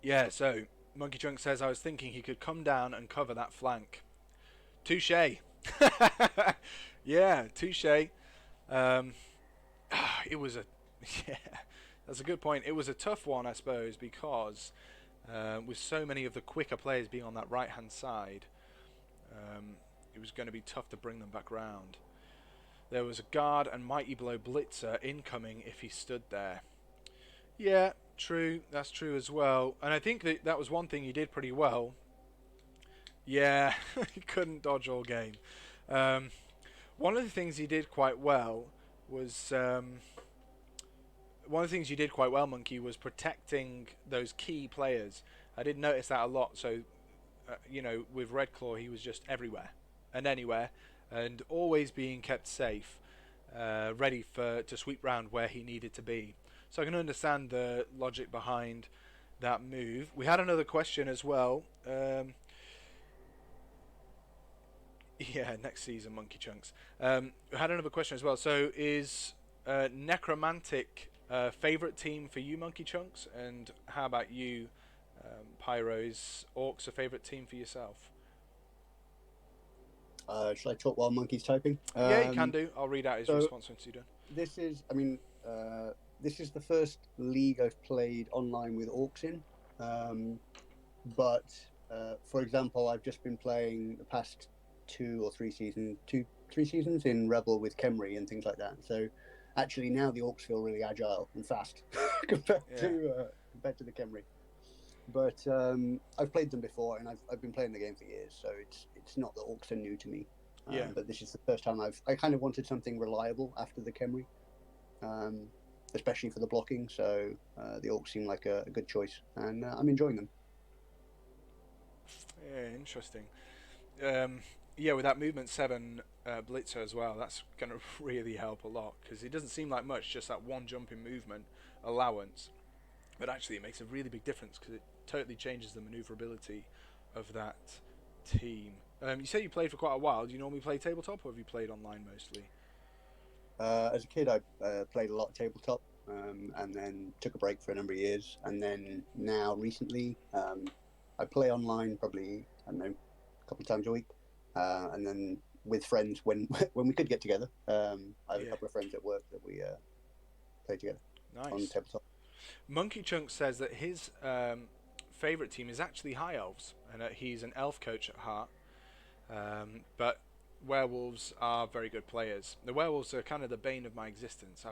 Yeah, so Monkey Trunk says I was thinking he could come down and cover that flank. Touche. Yeah, touche. Um, it was a yeah, that's a good point. It was a tough one, I suppose, because with so many of the quicker players being on that right hand side, it was going to be tough to bring them back round. There was a guard and mighty blow blitzer incoming if he stood there. Yeah, true. That's true as well. And I think that was one thing he did pretty well. Yeah, he couldn't dodge all game. Um, one of the things he did quite well was one of the things you did quite well, Monkey, was protecting those key players. I did notice that a lot. So, with Red Claw, he was just everywhere and anywhere, and always being kept safe, ready to sweep round where he needed to be. So I can understand the logic behind that move. We had another question as well. Yeah, next season, Monkey Chunks. I had another question as well. So, is Necromantic favorite team for you, Monkey Chunks? And how about you, Pyro? Is Orcs a favorite team for yourself? Should I talk while Monkey's typing? Yeah, you can do. I'll read out his So response once you're done. this is, I mean, this is the first league I've played online with orcs in. But for example, I've just been playing the past 3 seasons in Rebel with Kemri and things like that. So actually now the orcs feel really agile and fast compared Yeah, to the Kemri. But I've played them before, and I've been playing the game for years, so it's not that orcs are new to me. yeah. But this is the first time I kind of wanted something reliable after the Kemri, um, especially for the blocking. So the orcs seem like a good choice, and I'm enjoying them. Yeah, interesting. Um, yeah, with that movement 7 blitzer as well, that's going to really help a lot because it doesn't seem like much, just that one jump in movement allowance. But actually, it makes a really big difference because it totally changes the maneuverability of that team. You say you played for quite a while. Do you normally play tabletop or have you played online mostly? As a kid, I played a lot of tabletop, and then took a break for a number of years, and then now recently, I play online probably, I don't know, a couple of times a week, and then with friends when when we could get together. I have a Yeah, couple of friends at work that we play together on nice. tabletop. Monkey Chunk says that his favourite team is actually High Elves and that he's an elf coach at heart. But werewolves are very good players. The werewolves are kind of the bane of my existence.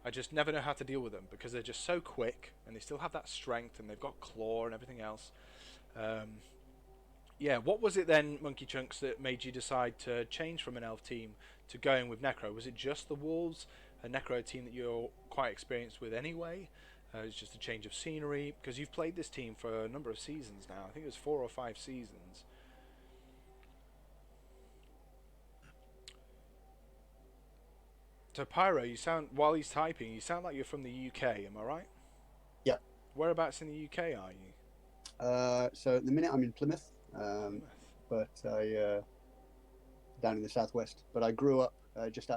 I just never know how to deal with them because they're just so quick and they still have that strength and they've got claw and everything else. Um, yeah, what was it then, Monkey Chunks, that made you decide to change from an elf team to going with Necro? Was it just the wolves, a Necro team that you're quite experienced with anyway? It's just a change of scenery because you've played this team for a number of seasons now. I think it was 4 or 5 seasons. So Pyro, you sound while he's typing, you sound like you're from the UK. Am I right? Yeah. Whereabouts in the UK are you? So at the minute I'm in Plymouth, Plymouth. but I down in the southwest. But I grew up just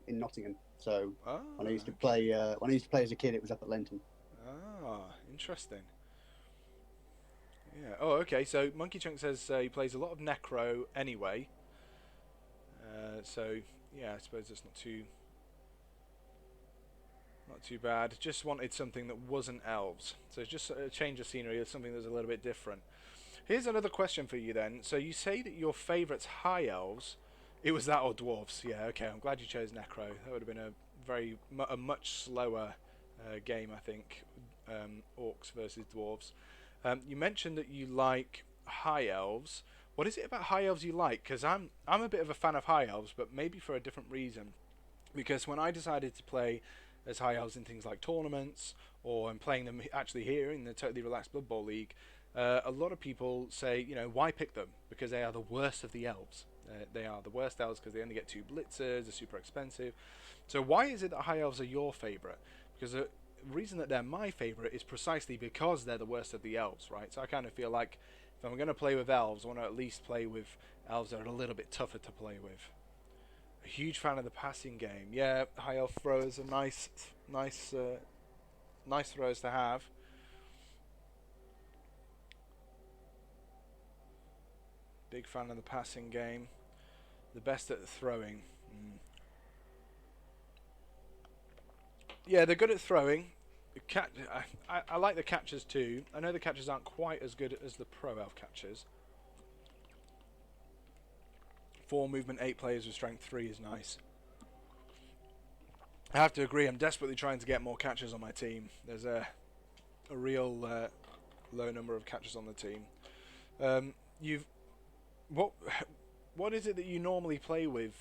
in Nottingham. So Ah, when I used to okay. play as a kid, it was up at Lenton. Ah, interesting. Yeah. Oh, okay. So Monkey Chunk says he plays a lot of Necro anyway. So yeah, I suppose it's not too bad. Just wanted something that wasn't elves. So it's just a change of scenery, something that's a little bit different. Here's another question for you then. So you say that your favourite's high elves. It was that or dwarves. Yeah. Okay. I'm glad you chose Necro. That would have been a much slower game, I think. Orcs versus dwarves. You mentioned that you like high elves. What is it about high elves you like? Because I'm a bit of a fan of high elves, but maybe for a different reason. Because when I decided to play as high elves in things like tournaments, or I'm playing them actually here in the Totally Relaxed Blood Bowl League, a lot of people say, why pick them? Because they are the worst of the elves. They are the worst elves because they only get 2 blitzers, they're super expensive. So why is it that high elves are your favourite? Because the reason that they're my favourite is precisely because they're the worst of the elves, right? So I kind of feel like if I'm going to play with elves, I want to at least play with elves that are a little bit tougher to play with. A huge fan of the passing game. Yeah, high elf throwers are nice throws to have. Big fan of the passing game. The best at throwing. Mm. Yeah, they're good at throwing. I like the catchers too. I know the catchers aren't quite as good as the pro elf catchers. 4 movement, 8 players with strength 3 is nice. I have to agree. I'm desperately trying to get more catchers on my team. There's a real low number of catchers on the team. You've what what is it that you normally play with,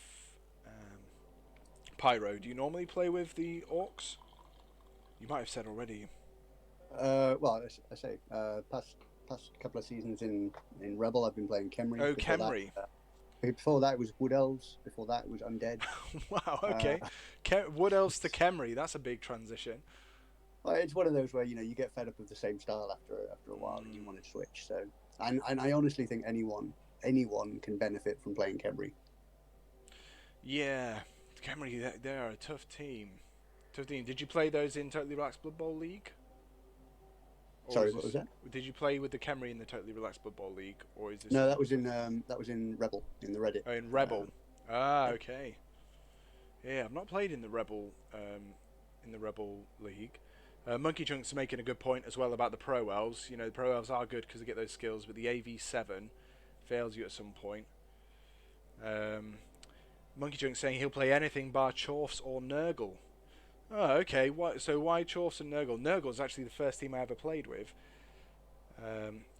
Pyro? Do you normally play with the orcs? You might have said already. I say past couple of seasons in Rebel, I've been playing Kemri. Oh, Kemri. Before that it was Wood Elves. Before that it was Undead. Wow. Uh, Okay. What else to Kemri? That's a big transition. well, it's one of those where you get fed up with the same style after a while and you Mm, want to switch. So and I honestly think anyone anyone can benefit from playing Khemri. Yeah, Camry, they are a tough team. Tough team. Did you play those in Totally Relaxed Blood Bowl League? Or Sorry, is what was this? that? Did you play with the Camry in the Totally Relaxed Blood Bowl League, or is this No, something different? that was in Rebel, in the Reddit. Oh, in Rebel. Ah, Yeah. okay. Yeah, I've not played in the Rebel League. Monkey Chunk's making a good point as well about the Pro Elves. You know, the Pro Elves are good because they get those skills, but the AV7 fails you at some point. Monkey Chunk's saying he'll play anything bar Chorfs or Nurgle. Oh, okay. So why Chorfs and Nurgle? Nurgle's actually the first team I ever played with.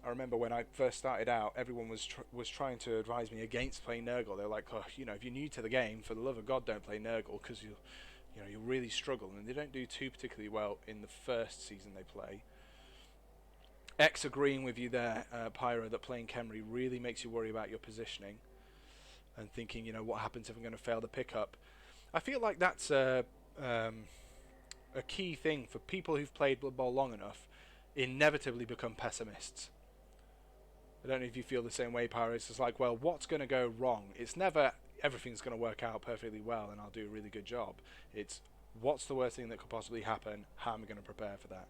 I remember when I first started out, everyone was trying to advise me against playing Nurgle. They're like, oh, you know, if you're new to the game, for the love of God, don't play Nurgle because you'll really struggle. And they don't do too particularly well in the first season they play. X agreeing with you there, Pyro, that playing Khemri really makes you worry about your positioning and thinking, you know, what happens if I'm going to fail the pickup. I feel like that's a key thing for people who've played Blood Bowl long enough. Inevitably become pessimists. I don't know if you feel the same way, Pyro. It's just like, well, what's going to go wrong? It's never everything's going to work out perfectly well and I'll do a really good job. It's what's the worst thing that could possibly happen? How am I going to prepare for that?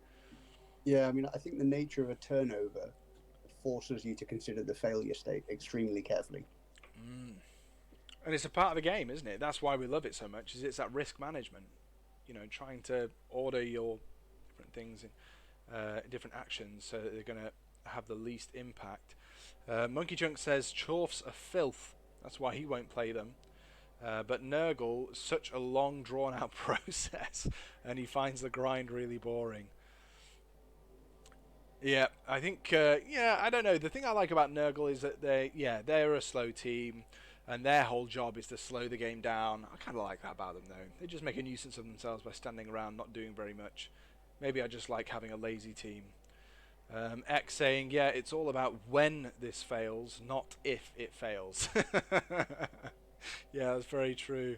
Yeah, I mean, I think the nature of a turnover forces you to consider the failure state extremely carefully. And it's a part of the game, isn't it? That's why we love it so much. Is it's that risk management. You know, trying to order your different things in different actions so that they're going to have the least impact. Monkey Chunk says Chorfs are filth. That's why he won't play them. But Nurgle, such a long, drawn-out process, and he finds the grind really boring. Yeah, I think. I don't know. The thing I like about Nurgle is that they're a slow team, and their whole job is to slow the game down. I kind of like that about them, though. They just make a nuisance of themselves by standing around, not doing very much. Maybe I just like having a lazy team. X saying, yeah, it's all about when this fails, not if it fails. Yeah, that's very true.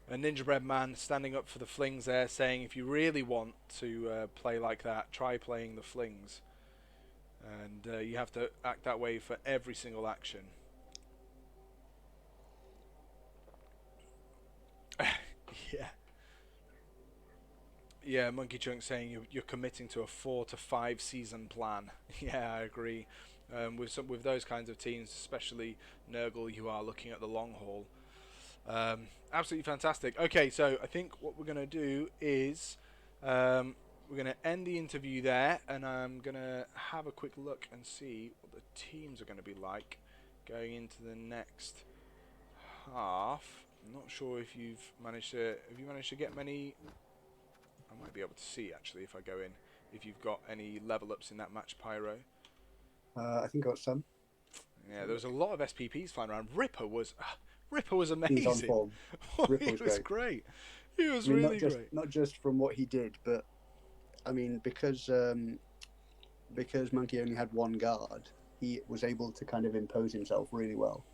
And Ninja Bread Man standing up for the flings there, saying if you really want to play like that, try playing the flings. And you have to act that way for every single action. Yeah. Yeah, Monkey Chunk saying you're committing to a 4 to 5 season plan. Yeah, I agree. With those kinds of teams, especially Nurgle, you are looking at the long haul. Absolutely fantastic. Okay, so I think what we're going to do is we're going to end the interview there, and I'm going to have a quick look and see what the teams are going to be like going into the next half. I'm not sure if you've managed to get many. I might be able to see actually if I go in if you've got any level ups in that match, Pyro. I think I got some. Yeah, there was a lot of SPPs flying around. Ripper was He was on amazing. form. Ripper He was great. He was I mean, really great. not just from what he did, but I mean, because Monkey only had one guard, he was able to kind of impose himself really well.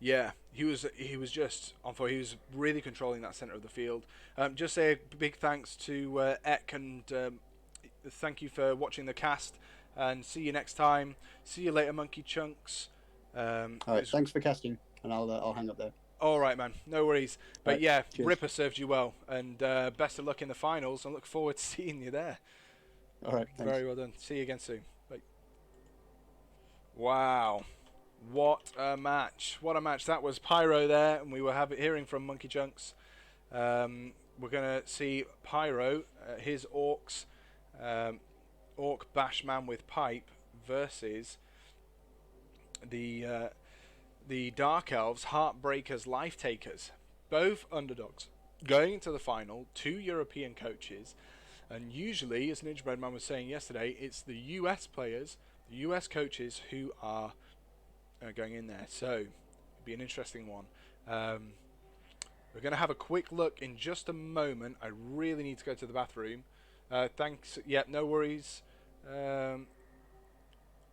Yeah, he was just on fire. He was really controlling that center of the field. Just say a big thanks to Ek, and thank you for watching the cast. And see you next time. See you later, Monkey Chunks. All right, thanks for casting, and I'll hang up there. All right, man. No worries. But right, yeah, cheers. Ripper served you well, and best of luck in the finals. I look forward to seeing you there. All right, thanks. Very well done. See you again soon. Bye. Wow. What a match. What a match. That was Pyro there, and we were hearing from Monkey Chunks. We're going to see Pyro, his orcs, Awk Bash Man with pipe versus the Dark Elves, Heartbreakers, Life Takers. Both underdogs. Going into the final, 2 European coaches. And usually, as Ninja Bread Man was saying yesterday, it's the US players, the US coaches who are going in there. So, it'll be an interesting one. We're going to have a quick look in just a moment. I really need to go to the bathroom. Thanks. Yeah, no worries.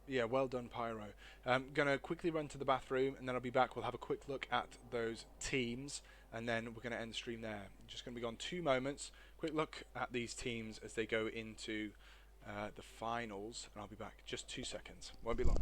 Yeah, well done, Pyro. I'm going to quickly run to the bathroom, and then I'll be back. We'll have a quick look at those teams, and then we're going to end the stream there. Just going to be gone 2 moments. Quick look at these teams as they go into the finals, and I'll be back just 2 seconds. Won't be long.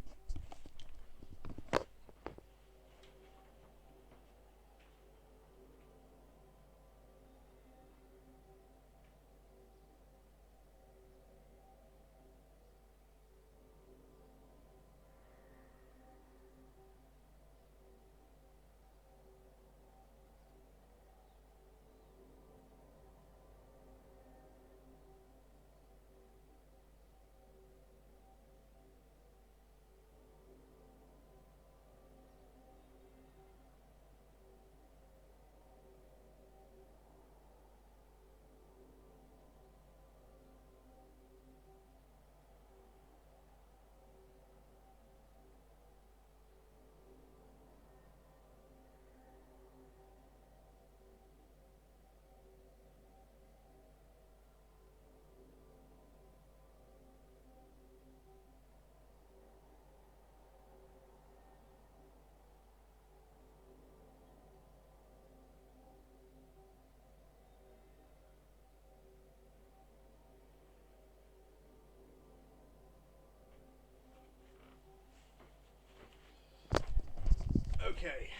Okay.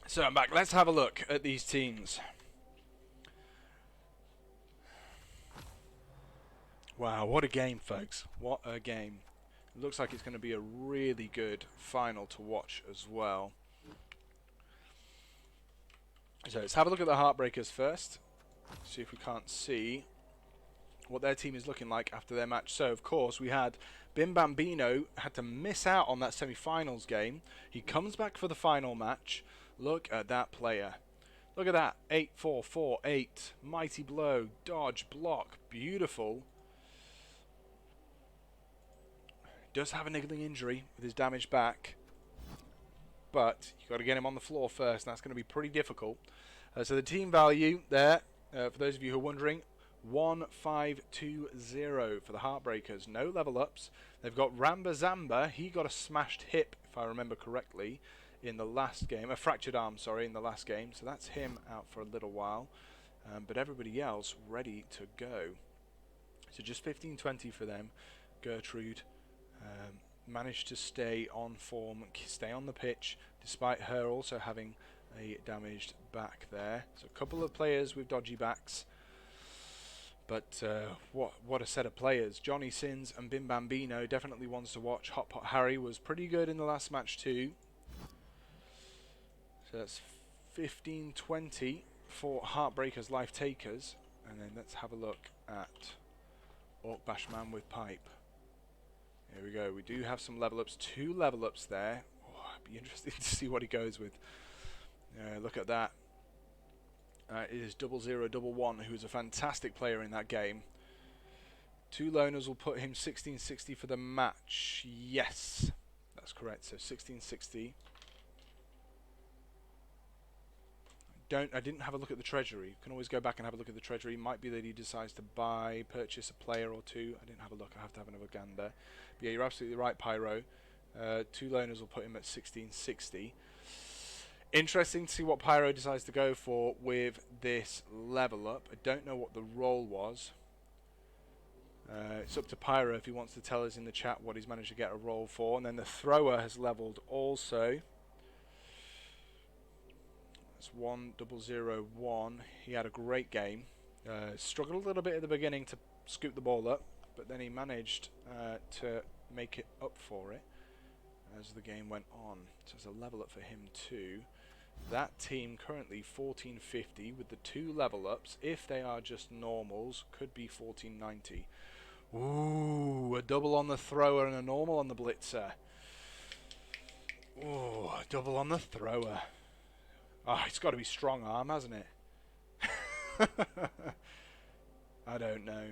So I'm back. Let's have a look at these teams. Wow, what a game, folks. What a game. It looks like it's going to be a really good final to watch as well. So let's have a look at the Heartbreakers first. See if we can't see what their team is looking like after their match. So, of course, we had Bim Bambino had to miss out on that semi-finals game. He comes back for the final match. Look at that player. Look at that. 8-4-4-8. Mighty blow. Dodge. Block. Beautiful. Does have a niggling injury with his damaged back. But you've got to get him on the floor first, and that's going to be pretty difficult. So the team value there, for those of you who are wondering, 1520 for the Heartbreakers. No level ups. They've got Ramba Zamba. He got a smashed hip, if I remember correctly, in the last game. A fractured arm, sorry, in the last game. So that's him out for a little while. But everybody else ready to go. So just 1520 for them. Gertrude managed to stay on form, stay on the pitch, despite her also having a damaged back there. So a couple of players with dodgy backs. But what a set of players. Johnny Sins and Bim Bambino, definitely ones to watch. Hot Pot Harry was pretty good in the last match too. So that's 15-20 for Heartbreakers Life Takers. And then let's have a look at Awk Bash Man with Pipe. Here we go. We do have some level ups. 2 level ups there. Oh, it'd be interesting to see what he goes with. Look at that. It is 0011, who is a fantastic player in that game. 2 loners will put him 1660 for the match. Yes, that's correct. So 1660. I didn't have a look at the treasury. You can always go back and have a look at the treasury. Might be that he decides to purchase a player or 2. I didn't have a look. I have to have another gander. But yeah, you're absolutely right, Pyro. 2 loners will put him at 1660. Interesting to see what Pyro decides to go for with this level up. I don't know what the role was. It's up to Pyro if he wants to tell us in the chat what he's managed to get a role for. And then the thrower has leveled also. That's 1001. He had a great game. Struggled a little bit at the beginning to scoop the ball up, but then he managed to make it up for it as the game went on. So it's a level up for him too. That team currently 1450 with the 2 level ups. If they are just normals, could be 1490. Ooh, a double on the thrower and a normal on the blitzer. Ooh, a double on the thrower. Oh, it's got to be strong arm, hasn't it? I don't know.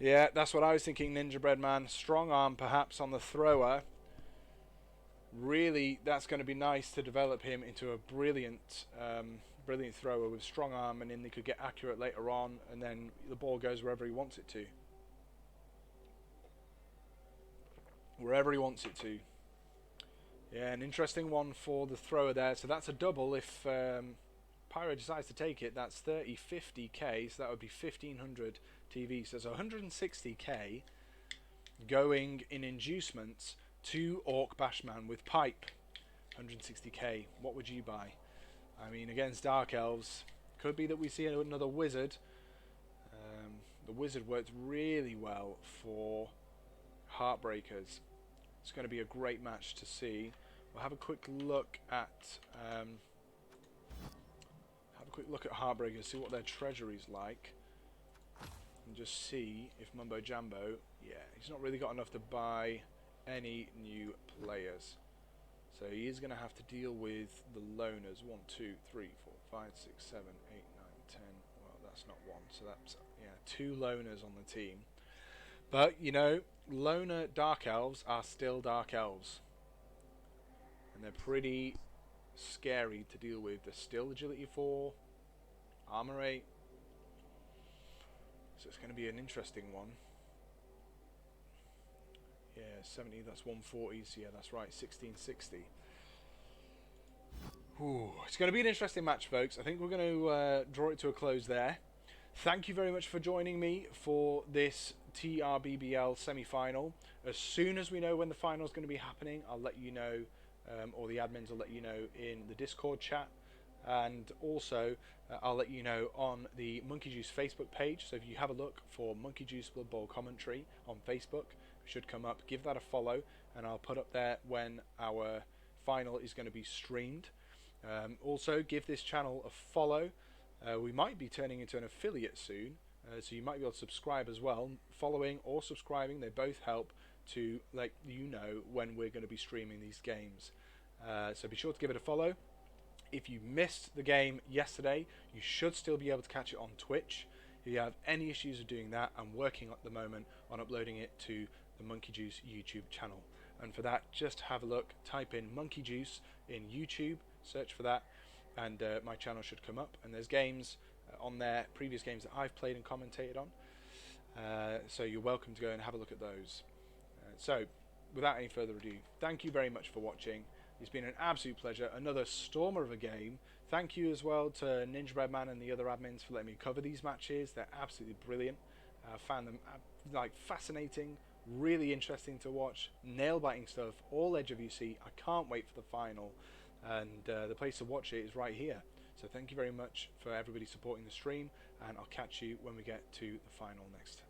Yeah, that's what I was thinking, Ninja Bread Man. Strong arm perhaps on the thrower. Really, that's going to be nice to develop him into a brilliant brilliant thrower with strong arm, and then they could get accurate later on, and then the ball goes wherever he wants it to. Wherever he wants it to. Yeah, an interesting one for the thrower there. So that's a double if Pyro decides to take it, that's 30, 50k, so that would be 1500 TV. So it's 160k going in inducements to Awk Bash Man with pipe. 160k. What would you buy? I mean, against Dark Elves, could be that we see another wizard. The wizard worked really well for Heartbreakers. It's going to be a great match to see. We'll have a quick look at Heartbreakers, see what their treasury's like, and just see if Mumbo Jumbo. Yeah, he's not really got enough to buy any new players. So he is going to have to deal with the loners. 1, 2, 3, 4, 5, 6, 7, 8, 9, 10. Well, that's not one. So that's, yeah, 2 loners on the team. But, you know, loner Dark Elves are still Dark Elves. And they're pretty scary to deal with. They're still Agility 4, Armor 8. So it's going to be an interesting one. Yeah, 70, that's 140s. Yeah, that's right, 1660. Ooh, it's going to be an interesting match, folks. I think we're going to draw it to a close there. Thank you very much for joining me for this TRBBL semi-final. As soon as we know when the final is going to be happening, I'll let you know, or the admins will let you know in the Discord chat. And also, I'll let you know on the Monkey Juice Facebook page. So if you have a look for Monkey Juice Blood Bowl commentary on Facebook, it should come up. Give that a follow, and I'll put up there when our final is going to be streamed. Also, give this channel a follow. We might be turning into an affiliate soon, so you might be able to subscribe as well. Following or subscribing, they both help to let you know when we're going to be streaming these games. So be sure to give it a follow. If you missed the game yesterday, you should still be able to catch it on Twitch. If you have any issues with doing that, I'm working at the moment on uploading it to the Monkey Juice YouTube channel. And for that, just have a look, type in Monkey Juice in YouTube, search for that, and my channel should come up. And there's games on there, previous games that I've played and commentated on. So you're welcome to go and have a look at those. So, without any further ado, thank you very much for watching. It's been an absolute pleasure. Another stormer of a game. Thank you as well to Ninja Bread Man and the other admins for letting me cover these matches. They're absolutely brilliant. I found them like fascinating, really interesting to watch, nail-biting stuff, all edge of UC. I can't wait for the final, and the place to watch it is right here. So thank you very much for everybody supporting the stream, and I'll catch you when we get to the final next,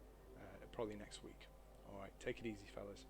probably next week. All right, take it easy, fellas.